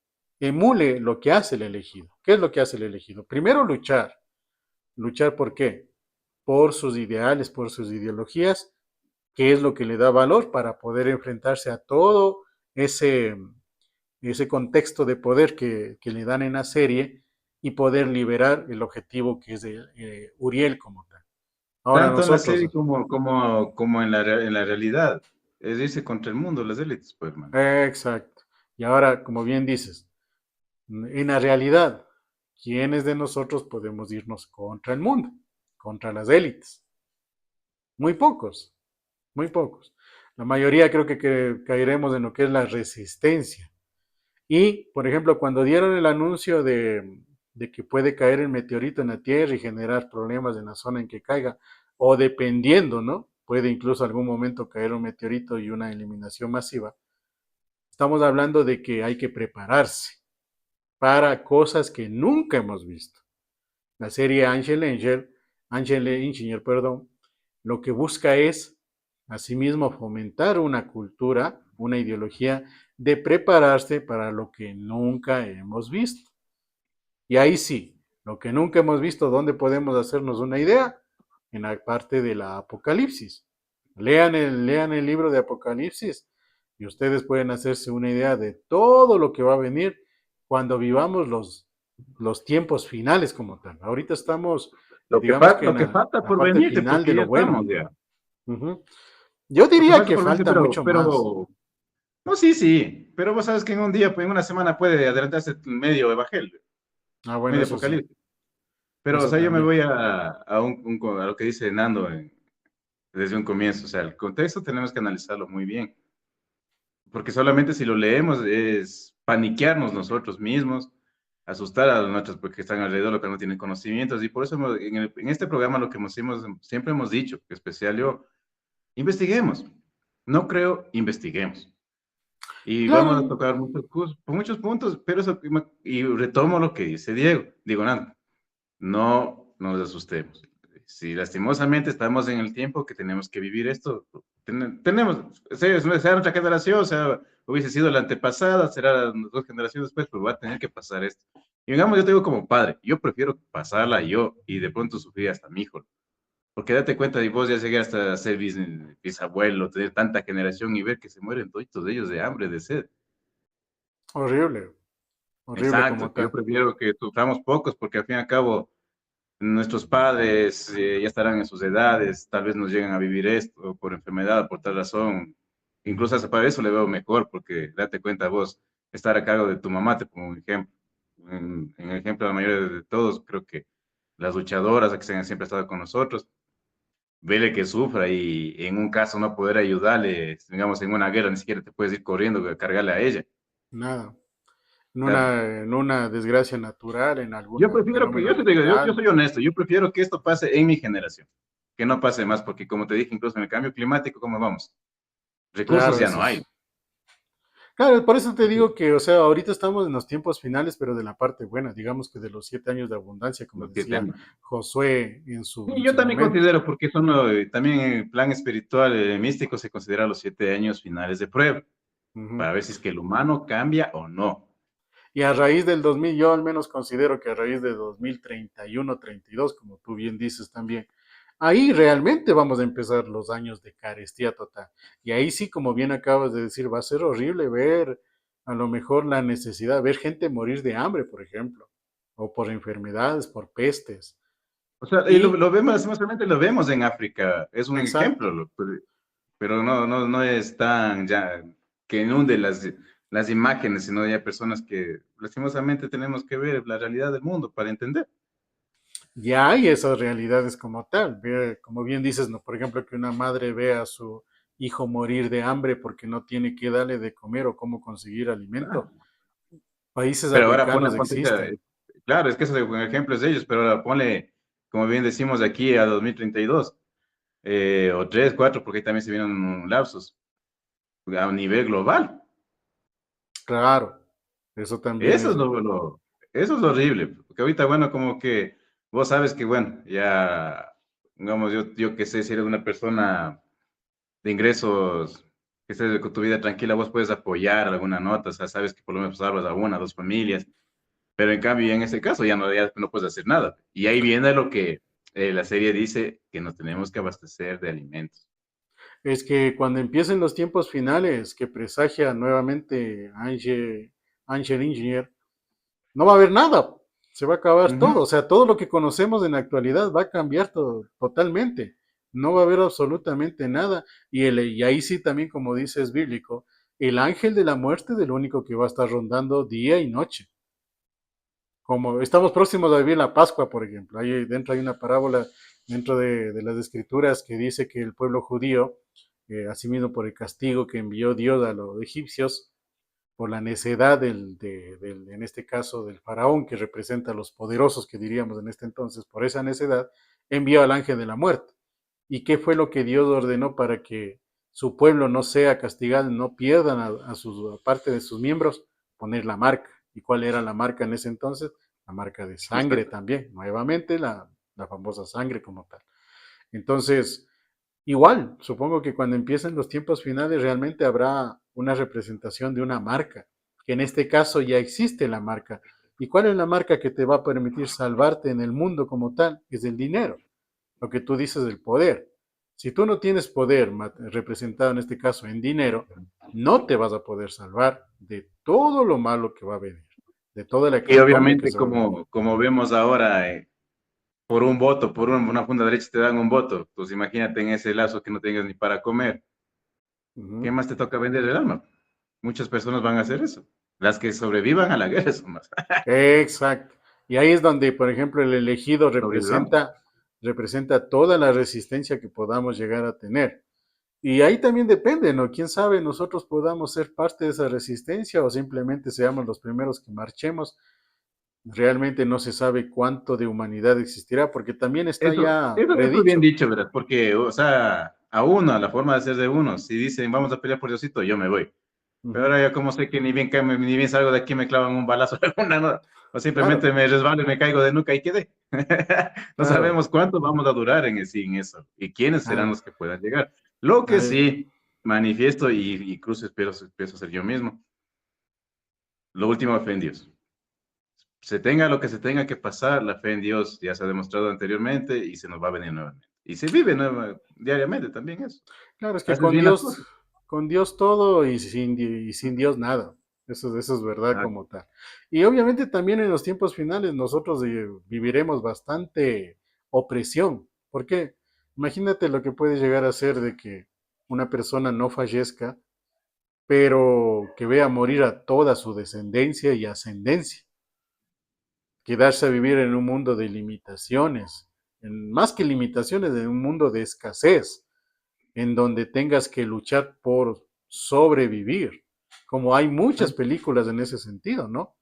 emule lo que hace el elegido. ¿Qué es lo que hace el elegido? Primero luchar. ¿Luchar por qué? Por sus ideales, por sus ideologías, que es lo que le da valor para poder enfrentarse a todo ese, ese contexto de poder que le dan en la serie y poder liberar el objetivo que es de Uriel como tal. Ahora Tanto en la nosotros, serie como en en la realidad. Es irse contra el mundo, las élites, pues, hermano. exacto. Y ahora, como bien dices, en la realidad, ¿quiénes de nosotros podemos irnos contra el mundo, contra las élites? Muy pocos, muy pocos. La mayoría creo que caeremos en lo que es la resistencia. Y, por ejemplo, cuando dieron el anuncio de que puede caer el meteorito en la Tierra y generar problemas en la zona en que caiga, o dependiendo, ¿no? Puede incluso algún momento caer un meteorito y una eliminación masiva. Estamos hablando de que hay que prepararse para cosas que nunca hemos visto. La serie Angel Engineer, perdón, lo que busca es, asimismo, fomentar una cultura, una ideología de prepararse para lo que nunca hemos visto. Y ahí sí, lo que nunca hemos visto, ¿dónde podemos hacernos una idea? En la parte de la Apocalipsis. Lean el libro de Apocalipsis y ustedes pueden hacerse una idea de todo lo que va a venir cuando vivamos los tiempos finales como tal. Ahorita estamos, digamos que Lo en que falta la por parte venirte, final de porque ya lo bueno. estamos, ya. Uh-huh. Yo Lo que diría falta que por venirte, falta mucho más. no, sí, sí, pero vos sabes que en un día, pues en una semana puede adelantarse medio evangelio, Ah, bueno, medio eso sí, apocalipsis. Pero, o eso sea, yo me también. voy a lo que dice Nando desde un comienzo. O sea, el contexto tenemos que analizarlo muy bien, porque solamente si lo leemos es paniquearnos nosotros mismos, asustar a los nuestros porque están alrededor, los que no tienen conocimientos. Y por eso en este programa lo que siempre hemos dicho, que especial yo, investiguemos. No creo, investiguemos. Y vamos a Claro, tocar muchos puntos, pero y retomo lo que dice Diego. Digo, nada, no nos asustemos. Si lastimosamente estamos en el tiempo que tenemos que vivir esto, tenemos, sea nuestra generación, sea, hubiese sido la antepasada, será 2 generaciones después, pero va a tener que pasar esto. Y digamos, yo te digo como padre, yo prefiero pasarla yo y de pronto sufrir hasta mi hijo. Porque date cuenta, y vos ya llegué hasta ser bisabuelo, tener tanta generación y ver que se mueren todos ellos de hambre, de sed. horrible, horrible como Exacto, que yo tal. prefiero que suframos pocos, porque al fin y al cabo nuestros padres ya estarán en sus edades, tal vez nos lleguen a vivir esto por enfermedad, por tal razón. Incluso hasta para eso le veo mejor, porque date cuenta vos, estar a cargo de tu mamá, te pongo un ejemplo. En el ejemplo de la mayoría de todos, creo que las luchadoras que siempre estado con nosotros, vele que sufra y en un caso no poder ayudarle, digamos en una guerra, ni siquiera te puedes ir corriendo a cargarle a ella. Nada. O sea, En una desgracia natural, en yo algún prefiero que, fenómeno yo te digo, yo natural. soy honesto, yo prefiero que esto pase en mi generación, que no pase más, porque como te dije, incluso en el cambio climático, ¿cómo vamos? Recursos Claro, ya eso no hay. es. Claro, por eso te digo que, o sea, ahorita estamos en los tiempos finales, pero de la parte buena, digamos que de los 7 años de abundancia, como Los 7 años. decía Josué Sí, en yo su también momento. considero, porque son también en plan espiritual, místico, se considera los 7 años finales de prueba, Ujú. para ver si es que el humano cambia o no. Y a raíz del 2000, yo al menos considero que a raíz de 2031, 32, como tú bien dices también, ahí realmente vamos a empezar los años de carestía total. Y ahí sí, como bien acabas de decir, va a ser horrible ver a lo mejor la necesidad, ver gente morir de hambre, por ejemplo, o por enfermedades, por pestes. O sea, y Y, lo vemos, lastimosamente lo vemos en África, es un exacto, ejemplo, pero no es tan ya que inunde las imágenes, sino ya personas que lastimosamente tenemos que ver la realidad del mundo para entender. ya hay esas realidades como tal. Como bien dices, ¿no? Por ejemplo, que una madre ve a su hijo morir de hambre porque no tiene que darle de comer o cómo conseguir Claro. alimento. Países Pero ahora africanos ponte, existen. claro, es que eso es ejemplos de ellos, pero ahora ponle, como bien decimos, de aquí a 2032, o 3, 4, porque ahí también se vienen lapsos a nivel global. Claro, eso también Eso es. es eso es lo horrible, porque ahorita, bueno, como que vos sabes que, bueno, ya, digamos, yo que sé, si eres una persona de ingresos que estés con tu vida tranquila, vos puedes apoyar alguna nota, o sea, sabes que por lo menos salvas a una, dos familias, pero en cambio en este caso ya no puedes hacer nada. Y ahí viene lo que la serie dice, que nos tenemos que abastecer de alimentos. Es que cuando empiecen los tiempos finales, que presagia nuevamente Angel Engineer, no va a haber nada, se va a acabar Ujú. todo, o sea, todo lo que conocemos en la actualidad va a cambiar totalmente, no va a haber absolutamente nada, y ahí sí también, como dice, es bíblico, el ángel de la muerte es el único que va a estar rondando día y noche. Como estamos próximos a vivir la Pascua, por ejemplo, ahí dentro hay una parábola dentro de las escrituras que dice que el pueblo judío, asimismo por el castigo que envió Dios a los egipcios, por la necedad en este caso, del faraón, que representa a los poderosos que diríamos en este entonces, por esa necedad, envió al ángel de la muerte. ¿Y qué fue lo que Dios ordenó para que su pueblo no sea castigado, no pierdan a parte de sus miembros? Poner la marca. ¿Y cuál era la marca en ese entonces? La marca de sangre Exacto. también, nuevamente la famosa sangre como tal. Entonces, igual, supongo que cuando empiecen los tiempos finales realmente habrá una representación de una marca, que en este caso ya existe la marca. ¿Y cuál es la marca que te va a permitir salvarte en el mundo como tal? Es el dinero, lo que tú dices del poder. Si tú no tienes poder representado en este caso en dinero, no te vas a poder salvar de todo lo malo que va a venir, de toda la Y hecatombe que obviamente, se va a venir. como vemos ahora, por un voto, una funda derecha te dan un voto, pues imagínate en ese lazo que no tengas ni para comer. ¿Qué Ujú. más te toca vender el alma? Muchas personas van a hacer eso. Las que sobrevivan a la guerra son más. Exacto. Y ahí es donde, por ejemplo, el elegido Sobrevivamos. representa toda la resistencia que podamos llegar a tener. Y ahí también depende, ¿no? Quién sabe, nosotros podamos ser parte de esa resistencia o simplemente seamos los primeros que marchemos. Realmente no se sabe cuánto de humanidad existirá, porque también está ya Eso es bien predicho. dicho, ¿verdad? Porque, o sea, a uno, a la forma de ser de uno, si dicen vamos a pelear por Diosito, yo me voy. Pero Ujú. ahora ya como sé que ni bien salgo de aquí me clavan un balazo de una, ¿no? O Claro, simplemente me resbalo y me caigo de nuca y quedé. No claro. sabemos cuánto vamos a durar en eso y quiénes serán Ah, los que puedan llegar. Lo que ah, sí manifiesto y incluso espero ser yo mismo, lo último, fe en Dios. Se tenga lo que se tenga que pasar, la fe en Dios ya se ha demostrado anteriormente y se nos va a venir nuevamente. Y se vive diariamente también eso. claro, es que Haces bien las cosas. con Dios todo y sin Dios nada. Eso es verdad Ah, como tal. Y obviamente también en los tiempos finales nosotros viviremos bastante opresión. ¿Por qué? Imagínate lo que puede llegar a ser de que una persona no fallezca, pero que vea morir a toda su descendencia y ascendencia. Quedarse a vivir en un mundo de limitaciones, más que limitaciones, en un mundo de escasez en donde tengas que luchar por sobrevivir, como hay muchas películas en ese sentido, ¿no?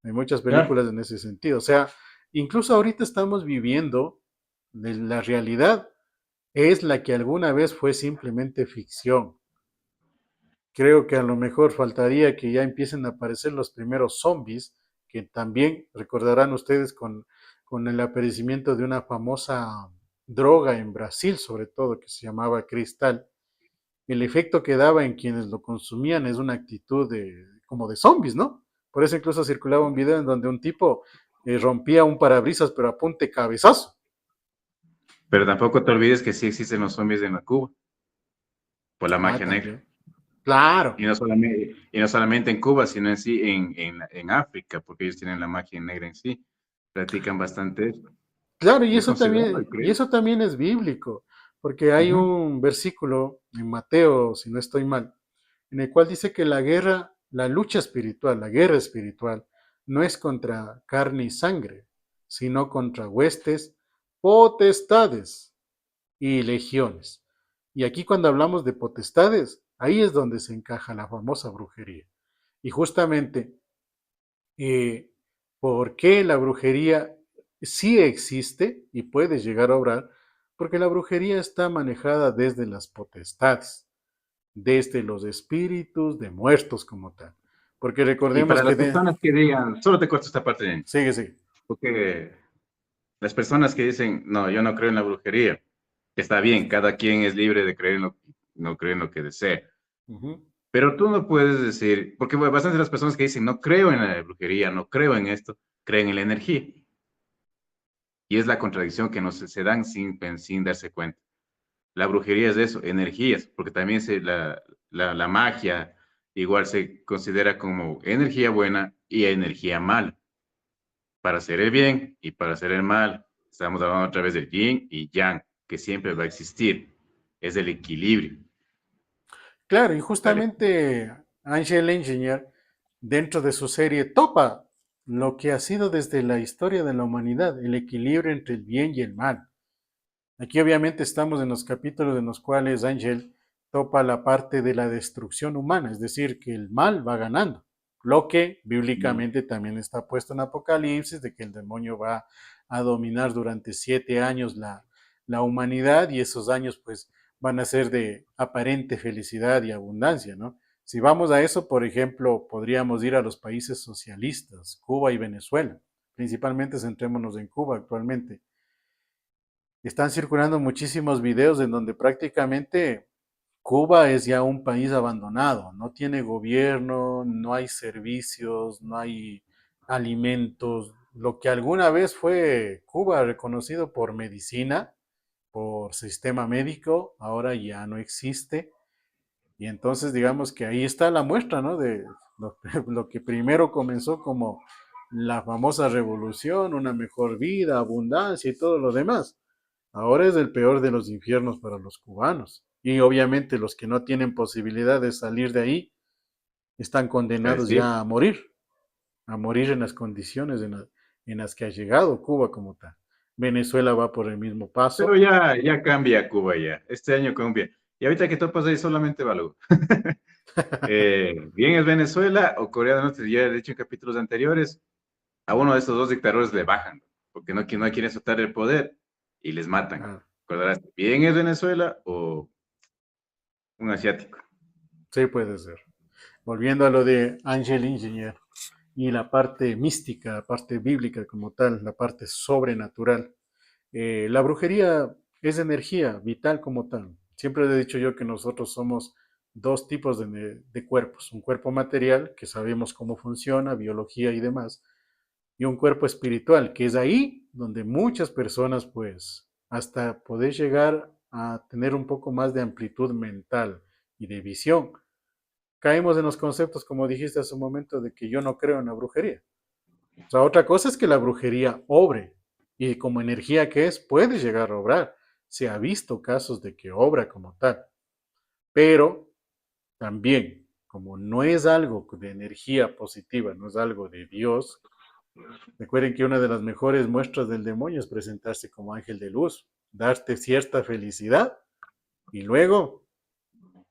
Hay muchas claro. películas en ese sentido. O sea, incluso ahorita estamos viviendo de la realidad es la que alguna vez fue simplemente ficción. Creo que a lo mejor faltaría que ya empiecen a aparecer los primeros zombies, que también recordarán ustedes con el aparecimiento de una famosa droga en Brasil, sobre todo, que se llamaba cristal. El efecto que daba en quienes lo consumían es una actitud como de zombies, ¿no? Por eso incluso circulaba un video en donde un tipo rompía un parabrisas pero apunte cabezazo. Pero tampoco te olvides que sí existen los zombies en la Cuba, por la Ah, magia negra. también. Claro, Y no solamente en Cuba, sino en sí en África, porque ellos tienen la magia negra en sí. Practican bastante eso. claro, Es considerado, y creo. eso también es bíblico, porque hay Ujú. un versículo en Mateo, si no estoy mal, en el cual dice que la guerra, la lucha espiritual, la guerra espiritual, no es contra carne y sangre, sino contra huestes, potestades y legiones. Y aquí cuando hablamos de potestades, ahí es donde se encaja la famosa brujería. Y justamente, eh, ¿por qué la brujería sí existe y puede llegar a obrar? Porque la brujería está manejada desde las potestades, desde los espíritus de muertos como tal. Porque Y recordemos para que las personas que digan, solo te corto esta parte, Jenny, sigue, sigue. porque las personas que dicen, no, yo no creo en la brujería, está bien, cada quien es libre de creer en no creer en lo que desee. Ujú. Pero tú no puedes decir, porque bueno, bastantes de las personas que dicen, no creo en la brujería, no creo en esto, creen en la energía. Y es la contradicción que nos se dan sin darse cuenta. La brujería es eso, energías, porque también la magia igual se considera como energía buena y energía mala, para hacer el bien y para hacer el mal. Estamos hablando otra vez del yin y yang, que siempre va a existir. Es el equilibrio. Claro, y Dale. justamente Angel Engineer, dentro de su serie, topa lo que ha sido desde la historia de la humanidad, el equilibrio entre el bien y el mal. Aquí obviamente estamos en los capítulos en los cuales Ángel topa la parte de la destrucción humana, es decir, que el mal va ganando, lo que Mm. bíblicamente también está puesto en Apocalipsis, de que el demonio va a dominar durante 7 años la humanidad y esos años pues van a ser de aparente felicidad y abundancia, ¿no? Si vamos a eso, por ejemplo, podríamos ir a los países socialistas, Cuba y Venezuela. Principalmente centrémonos en Cuba actualmente. Están circulando muchísimos videos en donde prácticamente Cuba es ya un país abandonado, no tiene gobierno, no hay servicios, no hay alimentos. Lo que alguna vez fue Cuba reconocido por medicina, por sistema médico, ahora ya no existe. Y entonces digamos que ahí está la muestra, ¿no? De lo que primero comenzó como la famosa revolución, una mejor vida, abundancia y todo lo demás. Ahora es el peor de los infiernos para los cubanos. Y obviamente los que no tienen posibilidad de salir de ahí están Pues condenados sí, ya a morir en las condiciones en las que ha llegado Cuba como tal. Venezuela va por el mismo pero paso. ya cambia Cuba ya. Este año cambia. Y ahorita que topas ahí solamente va algo. Bien es Venezuela o Corea del Norte, ya he dicho en capítulos anteriores, a uno de estos dos dictadores le bajan, porque no quieren soltar el poder y les matan. Ah, ¿Recordarás? Bien es Venezuela o un asiático. sí puede ser. Volviendo a lo de Angel Engineer y la parte mística, la parte bíblica como tal, la parte sobrenatural. La brujería es energía vital como tal. Siempre he dicho yo que nosotros somos dos tipos de cuerpos. Un cuerpo material, que sabemos cómo funciona, biología y demás, y un cuerpo espiritual, que es ahí donde muchas personas, pues, hasta poder llegar a tener un poco más de amplitud mental y de visión, caemos en los conceptos, como dijiste hace un momento, de que yo no creo en la brujería. O sea, otra cosa es que la brujería obre y como energía que es, puede llegar a obrar. Se ha visto casos de que obra como tal, pero también, como no es algo de energía positiva, no es algo de Dios, recuerden que una de las mejores muestras del demonio es presentarse como ángel de luz, darte cierta felicidad y luego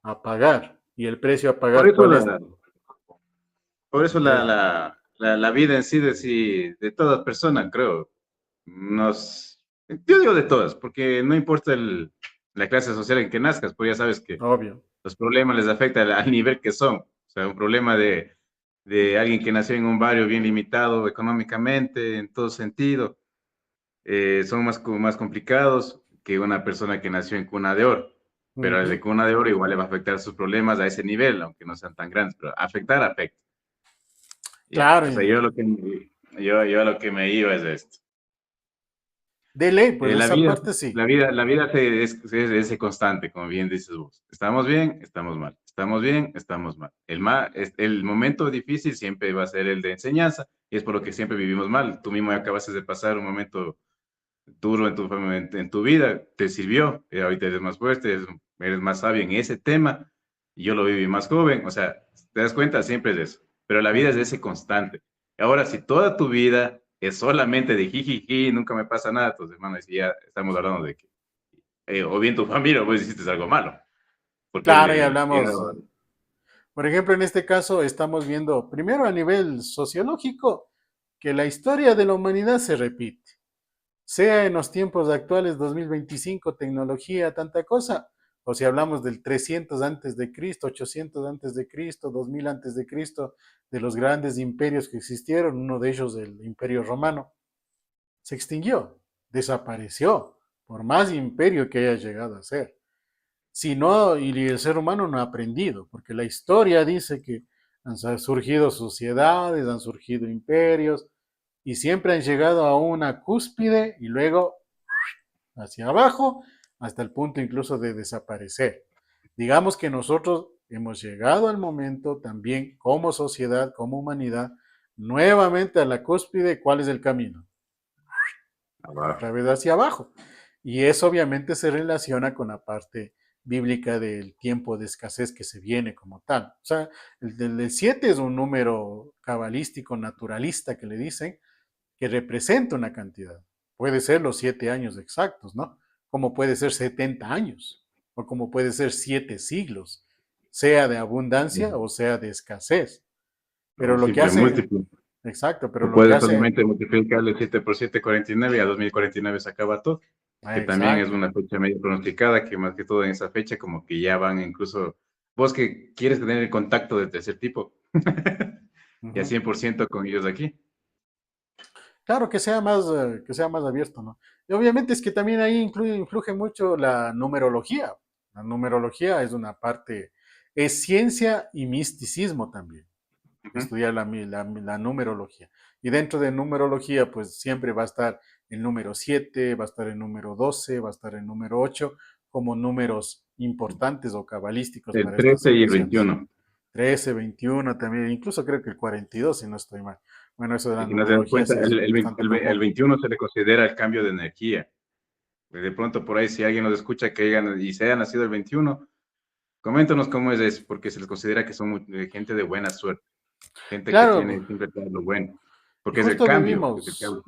apagar. ¿Y el precio a Por pagar eso cuál es? la, por eso Dinero. la vida en sí, de toda persona, creo, yo digo de todas, porque no importa la clase social en que nazcas, pues ya sabes que Obvio. los problemas les afectan al nivel que son. O sea, un problema de alguien que nació en un barrio bien limitado económicamente, en todo sentido, son más complicados que una persona que nació en cuna de oro. Pero Ujú. desde cuna de oro igual le va a afectar sus problemas a ese nivel, aunque no sean tan grandes, pero afectar afecta. Ya, Claro, o sea, yo a lo que me iba es esto. de ley, pues La esa vida, parte sí. la vida es ese constante, como bien dices vos. Estamos bien, estamos mal. Estamos bien, estamos mal. El momento difícil siempre va a ser el de enseñanza y es por lo que siempre vivimos mal. Tú mismo acabaste de pasar un momento duro en tu vida, te sirvió, ahorita eres más fuerte, eres más sabio en ese tema y yo lo viví más joven. O sea, te das cuenta, siempre es eso. Pero la vida es de Ujú. ese constante. Ahora, si toda tu vida es solamente de jijiji, nunca me pasa nada, entonces, hermano, si ya estamos hablando de que, o bien tu familia, o vos hiciste algo malo, porque Claro, y hablamos, por ejemplo, en este caso estamos viendo, primero a nivel sociológico, que la historia de la humanidad se repite, sea en los tiempos actuales, 2025, tecnología, tanta cosa, o si hablamos del 300 antes de Cristo, 800 antes de Cristo, 2000 antes de Cristo, de los grandes imperios que existieron, uno de ellos el Imperio Romano, se extinguió, desapareció, por más imperio que haya llegado a ser. Si no, y el ser humano no ha aprendido, porque la historia dice que han surgido sociedades, han surgido imperios, y siempre han llegado a una cúspide y luego hacia abajo, hasta el punto incluso de desaparecer. Digamos que nosotros hemos llegado al momento también como sociedad, como humanidad, nuevamente a la cúspide. ¿Cuál es el camino? Abajo. Otra vez hacia abajo. Y eso obviamente se relaciona con la parte bíblica del tiempo de escasez que se viene como tal. O sea, el 7 es un número cabalístico, naturalista que le dicen, que representa una cantidad. Puede ser los 7 años exactos, ¿no? Como puede ser 70 años, o como puede ser 7 siglos, sea de abundancia o sea de escasez. Pero Un lo que simple hace, múltiplo. exacto, pero O lo que puedes hace, solamente multiplicarle 7 por 7, 49, y a 2049 se acaba todo. Que también es exacto. una fecha medio pronosticada, que más que todo en esa fecha como que ya van incluso, vos que quieres tener el contacto de tercer tipo, ya Uh-huh. 100% con ellos aquí. Claro, que sea más abierto, ¿no? Y obviamente es que también ahí influye mucho la numerología. La numerología es una parte, es ciencia y misticismo también. Ujú. Estudiar la numerología. Y dentro de numerología, pues siempre va a estar el número 7, va a estar el número 12, va a estar el número 8 como números importantes o cabalísticos El para estas 13 y el situaciones. 21. 13, 21 también, incluso creo que el 42, si no estoy mal. Bueno, eso de la Y si no te das numerología cuenta, sí es un tanto el común. 21 se le considera el cambio de energía. De pronto por ahí, si alguien nos escucha que y se haya nacido el 21, coméntanos cómo es eso, porque se les considera que son gente de buena suerte, gente que Claro, tiene siempre todo lo bueno, y porque es el justo cambio, es el vivimos, cambio.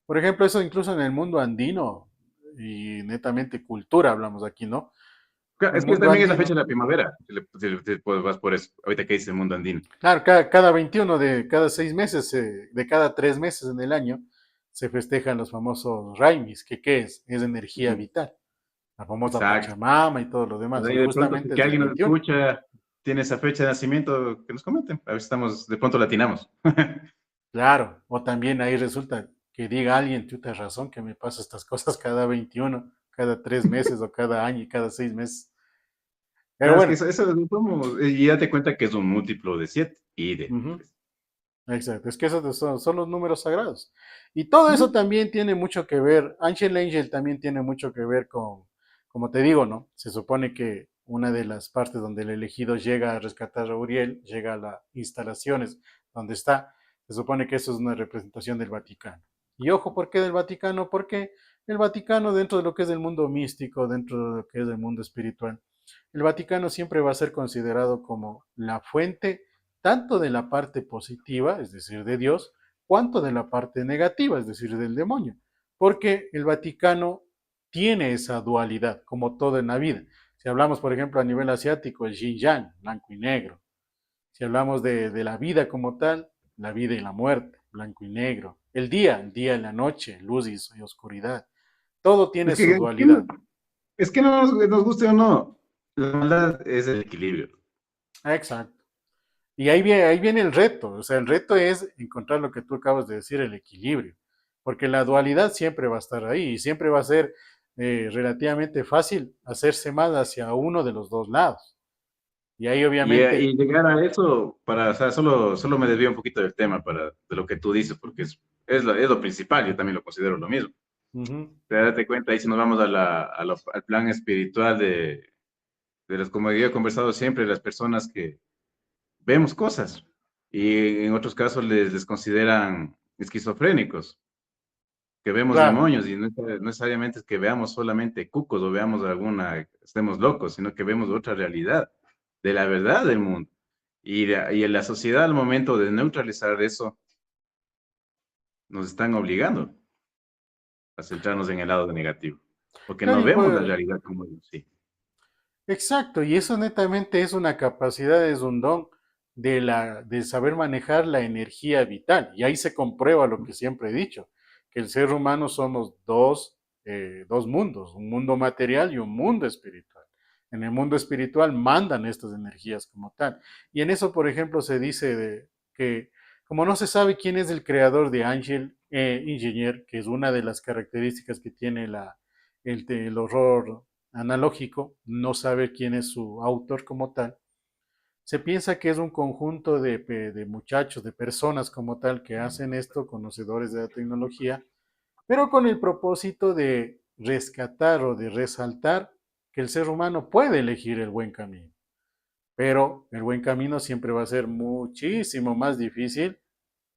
por ejemplo, eso incluso en el mundo andino y netamente cultura hablamos aquí, ¿no? Claro, El es que mundo también es la fecha andino. de la primavera, pues vas por eso, ahorita que dice el mundo andino. Claro, cada 21 de cada 6 meses, de cada 3 meses en el año, se festejan los famosos Raimis, que ¿qué es? Es energía Ujú. vital, la famosa Exacto. Pachamama y todo lo Pues demás, ahí y de pronto, si justamente que es el alguien nos 21. escucha, tiene esa fecha de nacimiento, que nos comenten, a ver si estamos, de pronto latinamos. Claro, o también ahí resulta que diga alguien, tú tienes razón, que me pasa estas cosas cada 21, cada 3 meses o cada año y cada 6 meses. Pero Claro, es que bueno, eso y date cuenta que es un múltiplo de 7 y de ujú, 3. exacto, es que esos son los números sagrados. Y todo eso también tiene mucho que ver, Ángel Angel también tiene mucho que ver con, como te digo, ¿no? Se supone que una de las partes donde el elegido llega a rescatar a Uriel, llega a las instalaciones donde está, se supone que eso es una representación del Vaticano. Y ojo, ¿por qué del Vaticano? Porque el Vaticano dentro de lo que es el mundo místico, dentro de lo que es el mundo espiritual, el Vaticano siempre va a ser considerado como la fuente tanto de la parte positiva, es decir, de Dios, cuanto de la parte negativa, es decir, del demonio. Porque el Vaticano tiene esa dualidad, como todo en la vida. Si hablamos, por ejemplo, a nivel asiático, el yin yang, blanco y negro. Si hablamos de la vida como tal, la vida y la muerte, blanco y negro. El día y la noche, luz y oscuridad. Todo tiene Es su que, dualidad. es que no nos guste o no, la maldad es el equilibrio. Exacto. Y ahí viene el reto, o sea, el reto es encontrar lo que tú acabas de decir, el equilibrio, porque la dualidad siempre va a estar ahí y siempre va a ser relativamente fácil hacerse más hacia uno de los dos lados. Y ahí Y obviamente, llegar a eso, o sea, solo me desvío un poquito del tema de lo que tú dices, porque es lo principal, yo también lo considero lo mismo. ujú, Te date cuenta, ahí si nos vamos al plan espiritual de los, como yo he conversado siempre, las personas que vemos cosas y en otros casos les consideran esquizofrénicos, que vemos claro, demonios y no necesariamente es que veamos solamente cucos o veamos estemos locos, sino que vemos otra realidad, de la verdad del mundo. Y en la sociedad al momento de neutralizar eso, nos están obligando a centrarnos en el lado negativo, porque claro, no vemos la realidad como ellos, sí. exacto, y eso netamente es una capacidad, es un don de saber manejar la energía vital. Y ahí se comprueba lo que siempre he dicho, que el ser humano somos dos mundos, un mundo material y un mundo espiritual. En el mundo espiritual mandan estas energías como tal. Y en eso, por ejemplo, se dice que como no se sabe quién es el creador de Ángel Ingenier, que es una de las características que tiene el horror analógico, no saber quién es su autor como tal. Se piensa que es un conjunto de muchachos, de personas como tal, que hacen esto, conocedores de la tecnología, pero con el propósito de rescatar o de resaltar que el ser humano puede elegir el buen camino, pero el buen camino siempre va a ser muchísimo más difícil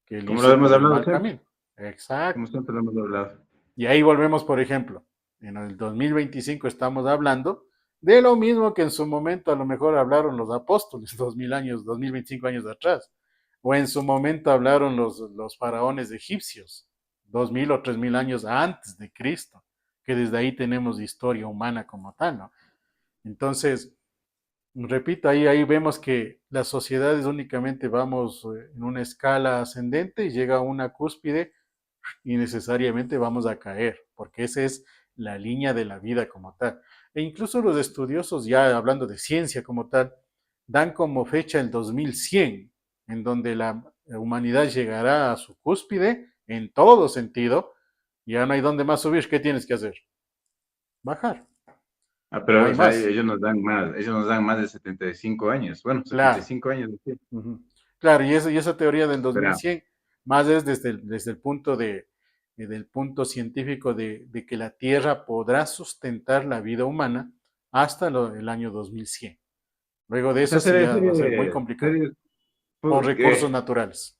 que el Como lo irse hemos por el hablado mal siempre, camino. Exacto. como siempre lo hemos hablado. Y ahí volvemos, por ejemplo, en el 2025 estamos hablando de lo mismo que en su momento a lo mejor hablaron los apóstoles 2000 años, 2025 años atrás, o en su momento hablaron los faraones egipcios 2000 o 3000 años antes de Cristo, que desde ahí tenemos historia humana como tal, ¿no? Entonces, repito, ahí vemos que las sociedades únicamente vamos en una escala ascendente y llega a una cúspide y necesariamente vamos a caer, porque esa es la línea de la vida como tal. E incluso los estudiosos, ya hablando de ciencia como tal, dan como fecha el 2100, en donde la humanidad llegará a su cúspide en todo sentido, ya no hay donde más subir, ¿qué tienes que hacer? Bajar, Ah, no pero, hay o sea, más. ellos nos dan más de 75 años. Bueno, Claro, 75 años, sí. uh-huh. Claro, y esa teoría del Pero, 2100 más es desde el punto del punto científico de que la Tierra podrá sustentar la vida humana hasta el año 2100. Luego de o sea, eso sí ya va a ser muy complicado, por recursos que, naturales.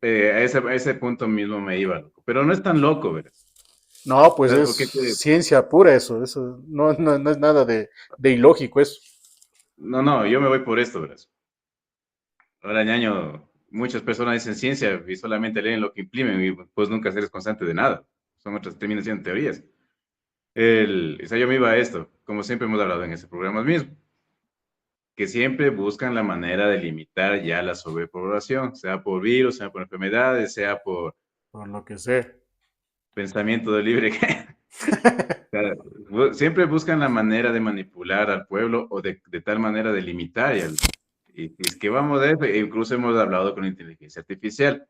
a ese punto mismo me iba, loco. Pero no es tan loco, ¿verdad? No, pues ¿Sabes es por qué ciencia pura eso no es nada de ilógico eso. No, no, yo me voy por esto, ¿verdad? Ahora, ñaño, muchas personas dicen ciencia y solamente leen lo que imprimen y pues nunca eres constante de nada. Son otras, terminan siendo teorías. O sea, yo me iba a esto, como siempre hemos hablado en ese programa mismo, que siempre buscan la manera de limitar ya la sobrepoblación, sea por virus, sea por enfermedades, sea por Por lo que sé. pensamiento de libre. O sea, siempre buscan la manera de manipular al pueblo o de tal manera de limitar. Y es que vamos a ver, incluso hemos hablado con inteligencia artificial.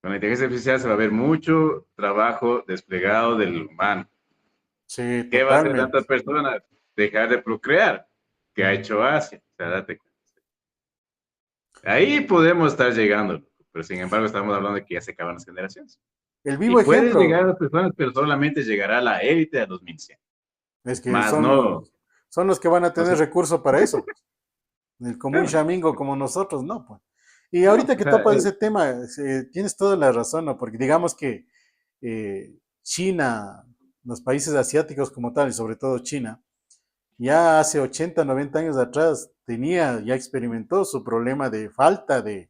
Con la inteligencia artificial se va a ver mucho trabajo desplegado del humano. Sí, ¿Qué va a hacer totalmente. tanta persona? Dejar de procrear, que ha Ujú. hecho Asia. O sea, date cuenta. Ahí podemos estar llegando, pero sin embargo estamos hablando de que ya se acaban las generaciones. El Y vivo pueden llegar a ejemplo las personas, pero solamente llegará a la élite a 2100. es que Más no, son los que van a no tener sé, recursos para eso. El común claro, chamingo como nosotros, no, pues. Y no, ahorita o que sea, topas ese tema, tienes toda la razón, ¿no? Porque digamos que China, los países asiáticos como tal, y sobre todo China, ya hace 80, 90 años atrás ya experimentó su problema de falta de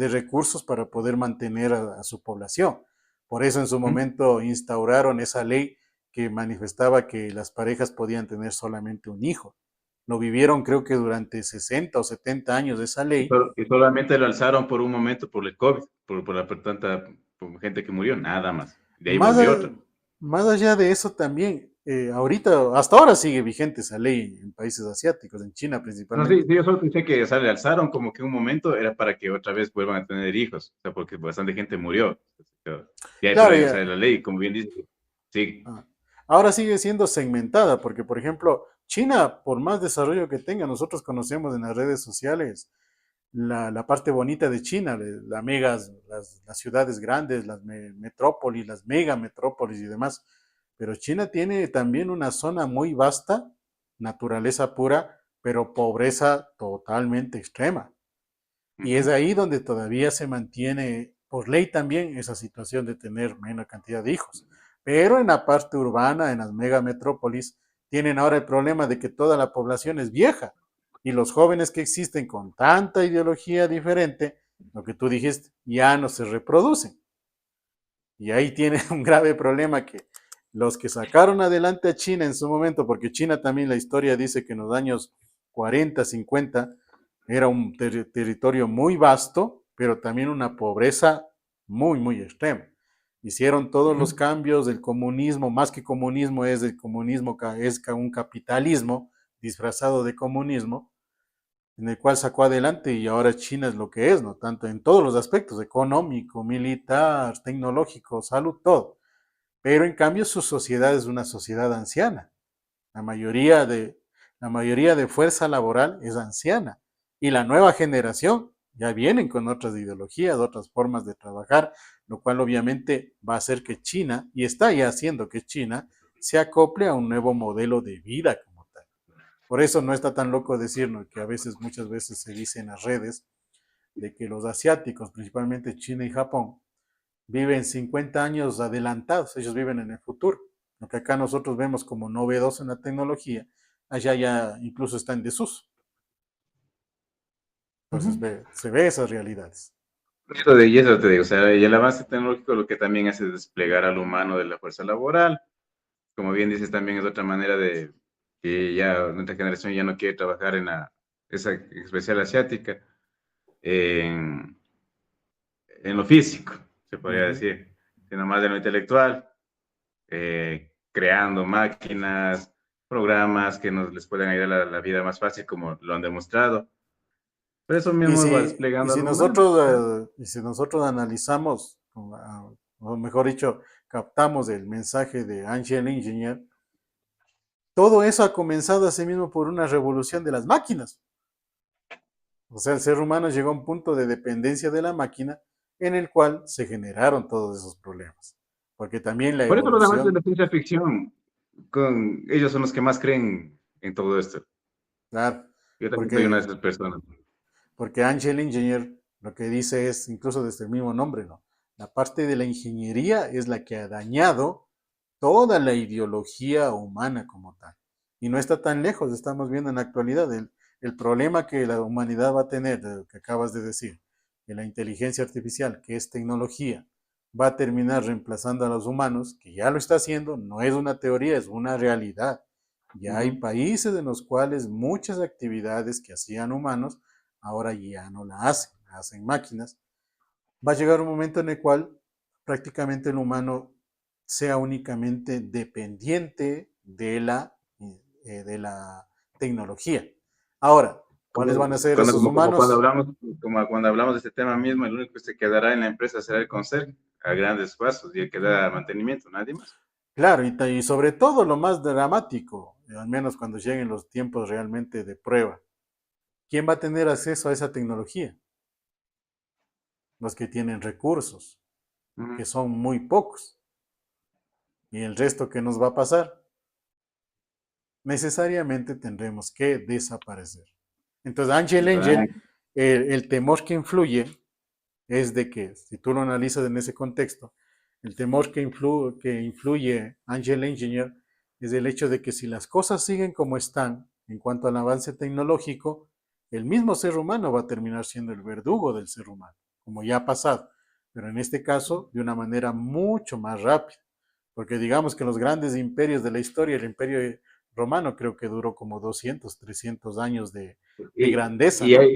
recursos para poder mantener a su población. Por eso en su ¿Mm? momento instauraron esa ley que manifestaba que las parejas podían tener solamente un hijo. Lo vivieron creo que durante 60 o 70 años esa ley. Y solamente lo alzaron por un momento por el COVID, por la por tanta por gente que murió, nada más. De ahí Más, volvió otra. más allá de eso también, ahorita, hasta ahora sigue vigente esa ley en países asiáticos, en China No, sí, principalmente. sí, yo solo pensé que, o sea, le alzaron como que un momento era para que otra vez vuelvan a tener hijos, o sea, porque bastante gente murió. Y ahí, pero Claro, ahí, o sea, ya, la ley, como bien dice, sí. ah, ahora sigue siendo segmentada, porque por ejemplo, China, por más desarrollo que tenga, nosotros conocemos en las redes sociales la parte bonita de China, las ciudades grandes, las metrópolis, las mega metrópolis y demás. Pero China tiene también una zona muy vasta, naturaleza pura, pero pobreza totalmente extrema. Y es Ujú. ahí donde todavía se mantiene, por ley también, esa situación de tener menos cantidad de hijos. Pero en la parte urbana, en las megametrópolis, tienen ahora el problema de que toda la población es vieja y los jóvenes que existen con tanta ideología diferente, lo que tú dijiste, ya no se reproducen. Y ahí tiene un grave problema que los que sacaron adelante a China en su momento, porque China también la historia dice que en los años 40, 50 era un territorio muy vasto, pero también una pobreza muy, muy extrema. Hicieron todos los Ujú. cambios del comunismo, más que comunismo es el comunismo, es un capitalismo disfrazado de comunismo, en el cual sacó adelante y ahora China es lo que es, ¿no? Tanto en todos los aspectos, económico, militar, tecnológico, salud, todo. Pero en cambio su sociedad es una sociedad anciana. La mayoría de, la mayoría de fuerza laboral es anciana y la nueva generación ya vienen con otras ideologías, otras formas de trabajar, lo cual obviamente va a hacer que China, y está ya haciendo que China, se acople a un nuevo modelo de vida como tal. Por eso no está tan loco decirnos que a veces, muchas veces se dice en las redes de que los asiáticos, principalmente China y Japón, viven 50 años adelantados, ellos viven en el futuro. Lo que acá nosotros vemos como novedoso en la tecnología, allá ya incluso está en desuso. Entonces Ujú. se ve esas realidades. Y eso te digo, o sea, y el avance tecnológico lo que también hace es desplegar al humano de la fuerza laboral. Como bien dices, también es otra manera de que ya nuestra generación ya no quiere trabajar en esa especial asiática, en, en lo físico, se Uh podría -huh. decir, sino más de lo intelectual, creando máquinas, programas que nos les puedan ayudar a la vida más fácil, como lo han demostrado. Pero eso mismo va Y desplegando si al humano. nosotros, ¿No? analizamos, o mejor dicho, captamos el mensaje de Angel Engineer, todo eso ha comenzado así mismo por una revolución de las máquinas. O sea, el ser humano llegó a un punto de dependencia de la máquina en el cual se generaron todos esos problemas. Porque también la Por eso los amantes de evolución, la ciencia ficción, ellos son los que más creen en todo esto. claro, Yo también soy una de porque, esas personas. porque Angel Engineer lo que dice es, incluso desde el mismo nombre, ¿no? La parte de la ingeniería es la que ha dañado toda la ideología humana como tal. Y no está tan lejos, estamos viendo en la actualidad el problema que la humanidad va a tener, de lo que acabas de decir, que la inteligencia artificial, que es tecnología, va a terminar reemplazando a los humanos, que ya lo está haciendo, no es una teoría, es una realidad. Ya hay Ujú. países en los cuales muchas actividades que hacían humanos ahora ya no la hacen máquinas. Va a llegar un momento en el cual prácticamente el humano sea únicamente dependiente de la tecnología. Ahora, ¿cuáles van a ser esos Como humanos? cuando hablamos de este tema mismo, el único que se quedará en la empresa será el conserje, a grandes pasos, y el que da mantenimiento, nadie más. Claro, y sobre todo lo más dramático, al menos cuando lleguen los tiempos realmente de prueba, ¿quién va a tener acceso a esa tecnología? Los que tienen recursos, Ujú. que son muy pocos. ¿Y el resto qué nos va a pasar? Necesariamente tendremos que desaparecer. Entonces, Angel, Exacto. el temor que influye es de que, si tú lo analizas en ese contexto, el temor que influye Angel Engineer es el hecho de que si las cosas siguen como están en cuanto al avance tecnológico, el mismo ser humano va a terminar siendo el verdugo del ser humano, como ya ha pasado, pero en este caso de una manera mucho más rápida, porque digamos que los grandes imperios de la historia, el imperio romano creo que duró como 200, 300 años de grandeza, ¿no?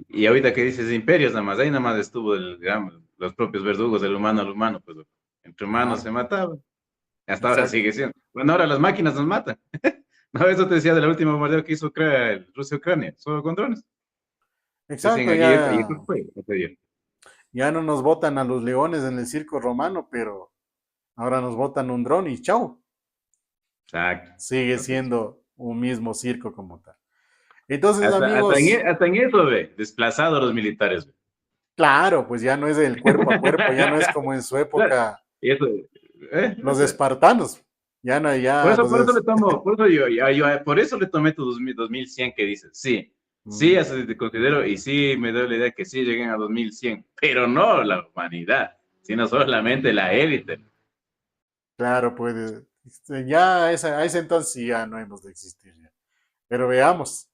Y ahorita que dices imperios, ahí nada más estuvo digamos, los propios verdugos del humano al humano, pues entre humanos se Claro, mataban, hasta ahora exacto. sigue siendo. Bueno, ahora las máquinas nos matan. No, eso te decía de la última bombardeo que hizo Rusia-Ucrania, solo con drones. Decían Exacto, aquí, y ya, eso fue, ese día. ya no nos botan a los leones en el circo romano, pero ahora nos botan un dron y chau, Exacto. sigue Entonces, siendo un mismo circo como tal. Entonces, hasta amigos, hasta en eso, ve, desplazado a los militares, ve. claro, pues ya no es el cuerpo a cuerpo, ya no es como en su Claro, época y eso, o los sea, espartanos, ya no, ya por eso le tomo, por eso por eso le tomé tu 2100 que dices, sí, sí, mm, así te considero, y sí me doy la idea que sí lleguen a 2100, pero no la humanidad, sino solamente la élite. claro, pues ya a ese entonces sí ya no hemos de existir ya. Pero veamos,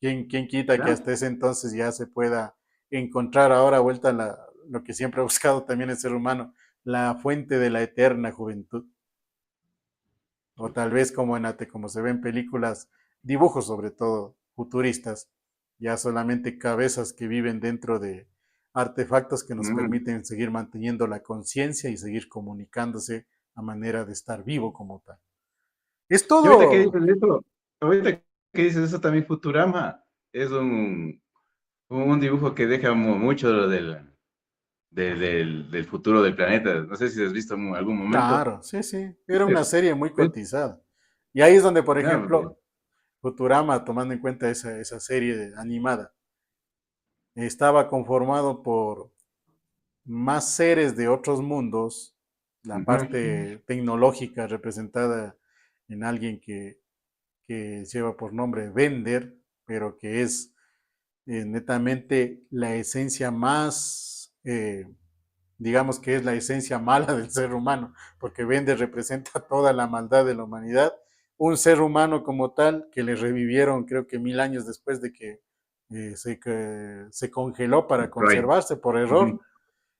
quién quita que ¿No? hasta ese entonces ya se pueda encontrar ahora vuelta a lo que siempre ha buscado también el ser humano, la fuente de la eterna juventud. O tal vez como se ve en películas, dibujos sobre todo, futuristas, ya solamente cabezas que viven dentro de artefactos que nos Mm. permiten seguir manteniendo la conciencia y seguir comunicándose a manera de estar vivo como tal. Es Y ahorita que todo, dices eso, ahorita que dices eso también Futurama es un dibujo que deja mucho del futuro del planeta. No sé si has visto en algún momento. claro, sí, sí, era una serie muy Es, cotizada. Y ahí es donde, por No, ejemplo, Futurama, tomando en cuenta esa serie animada, estaba conformado por más seres de otros mundos, la ujú. parte tecnológica representada en alguien que lleva por nombre Bender, pero que es netamente la esencia más, digamos que es la esencia mala del ser humano, porque Bender representa toda la maldad de la humanidad, un ser humano como tal que le revivieron creo que 1000 años después de que se congeló para Right. conservarse por error, Ujú.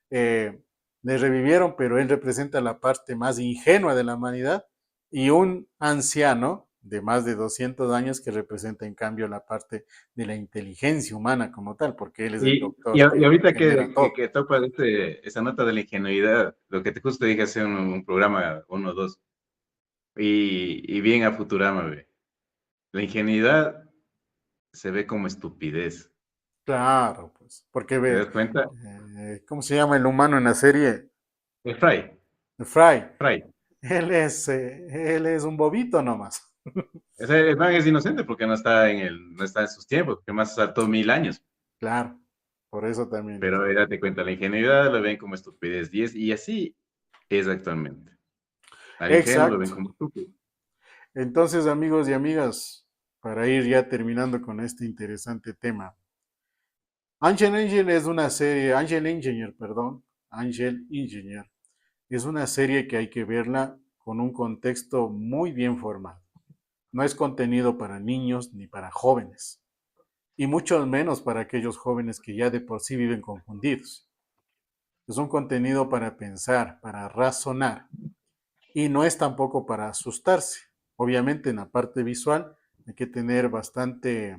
eh, le revivieron, pero él representa la parte más ingenua de la humanidad, y un anciano de más de 200 años que representa en cambio la parte de la inteligencia humana como tal, porque él es el Y doctor y que ahorita genera todo. que topas esa nota de la ingenuidad, lo que te justo dije hace un programa, uno o dos, y bien a Futurama, ve. La ingenuidad se ve como estupidez. Claro, pues, porque ¿Te ve, das cuenta? ¿cómo se llama el humano en la serie? El Fry, Fry. Fry. Él es un bobito nomás. Ese man es inocente porque no está en sus tiempos, que más saltó 1000 años. Claro, por eso también es. Pero date cuenta, la ingenuidad lo ven como estupidez. Y así es actualmente. Al ingenuo lo ven Exacto. como estúpido. Entonces, amigos y amigas, para ir ya terminando con este interesante tema, Angel Engineer, perdón, Angel Engineer, es una serie que hay que verla con un contexto muy bien formado. No es contenido para niños ni para jóvenes, y mucho menos para aquellos jóvenes que ya de por sí viven confundidos. Es un contenido para pensar, para razonar, y no es tampoco para asustarse. Obviamente en la parte visual hay que tener bastante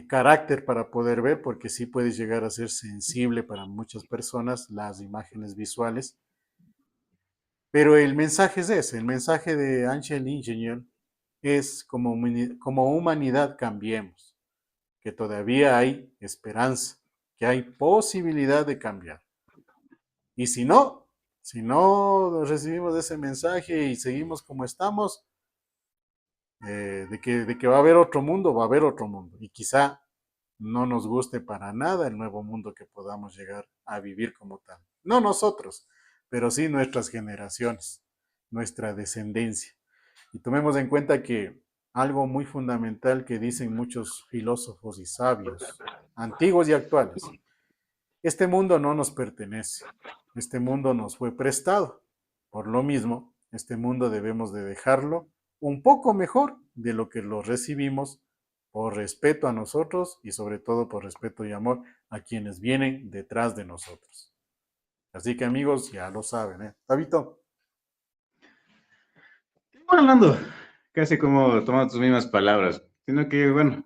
carácter para poder ver, porque sí puede llegar a ser sensible para muchas personas las imágenes visuales. Pero el mensaje es ese, el mensaje de Angel Engineer es como humanidad cambiemos, que todavía hay esperanza, que hay posibilidad de cambiar. Y si no recibimos ese mensaje y seguimos como estamos, de que va a haber otro mundo, va a haber otro mundo. Y quizá no nos guste para nada el nuevo mundo que podamos llegar a vivir como tal. No nosotros, pero sí nuestras generaciones, nuestra descendencia. Y tomemos en cuenta que algo muy fundamental que dicen muchos filósofos y sabios, antiguos y actuales, este mundo no nos pertenece, este mundo nos fue prestado. Por lo mismo, este mundo debemos de dejarlo un poco mejor de lo que lo recibimos, por respeto a nosotros y sobre todo por respeto y amor a quienes vienen detrás de nosotros. Así que amigos, ya lo saben, ¿eh? Tabito. Bueno, Nando, casi como tomando tus mismas palabras, sino que, bueno,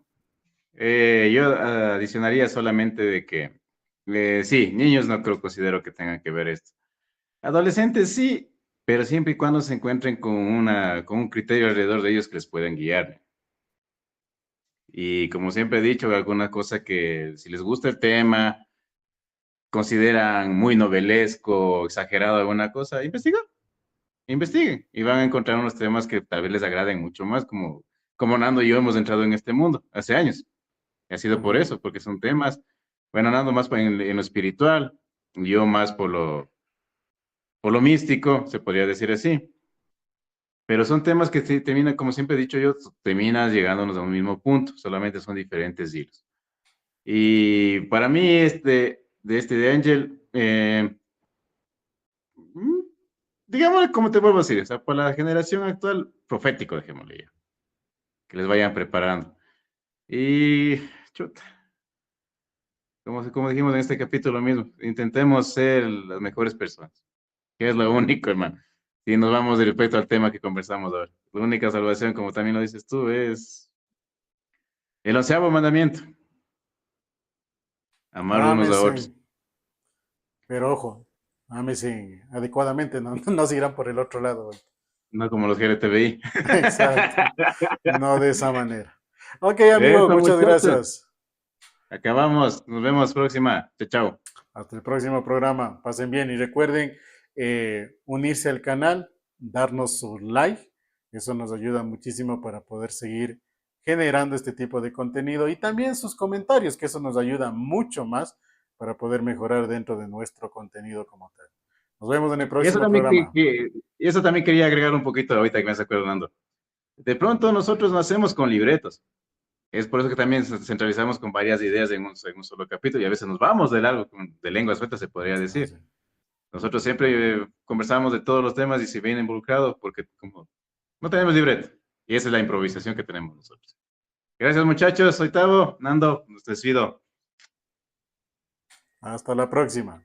yo adicionaría solamente de que, sí, niños no creo, considero que tengan que ver esto. Adolescentes sí, pero siempre y cuando se encuentren con un criterio alrededor de ellos que les puedan guiar. Y como siempre he dicho, alguna cosa que si les gusta el tema, consideran muy novelesco, exagerado alguna cosa, investiguen y van a encontrar unos temas que tal vez les agraden mucho más, como Nando y yo hemos entrado en este mundo hace años. Y ha sido por Ujú. eso, porque son temas, bueno, Nando más en lo espiritual, yo más por lo místico, se podría decir así. Pero son temas que terminan, como siempre he dicho yo, terminas llegándonos a un mismo punto, solamente son diferentes hilos. Y para mí, de Angel, mm, digámosle, como te vuelvo a decir, o sea, para la generación actual, profético, dejémosle ya, que les vayan preparando. Y, chuta, como dijimos en este capítulo mismo, intentemos ser las mejores personas, que es lo único, hermano. Si nos vamos de respecto al tema que conversamos ahora, la única salvación, como también lo dices tú, es el onceavo mandamiento, amar unos a Ámense, otros, pero ojo, ámense adecuadamente, no, no se irán por el otro lado. no como los LGTBI. Exacto, no de esa manera. Ok, amigo, Eso, muchas muchachos. gracias. Acabamos. Nos vemos próxima. Chao, chao. Hasta el próximo programa. Pasen bien y recuerden unirse al canal, darnos su like Eso nos ayuda muchísimo para poder seguir generando este tipo de contenido y también sus comentarios, que eso nos ayuda mucho más para poder mejorar dentro de nuestro contenido como tal. Nos vemos en el Y eso próximo también, programa. eso también quería agregar un poquito ahorita que me estoy acordando. De pronto nosotros no hacemos con libretos. Es por eso que también centralizamos con varias ideas en un solo capítulo y a veces nos vamos de largo, de lengua suelta se podría Ah, decir. sí. Nosotros siempre conversamos de todos los temas y se viene involucrado porque como no tenemos libreto. Y esa es la improvisación que tenemos nosotros. Gracias muchachos, soy Tavo, Nando, nos despido. Hasta la próxima.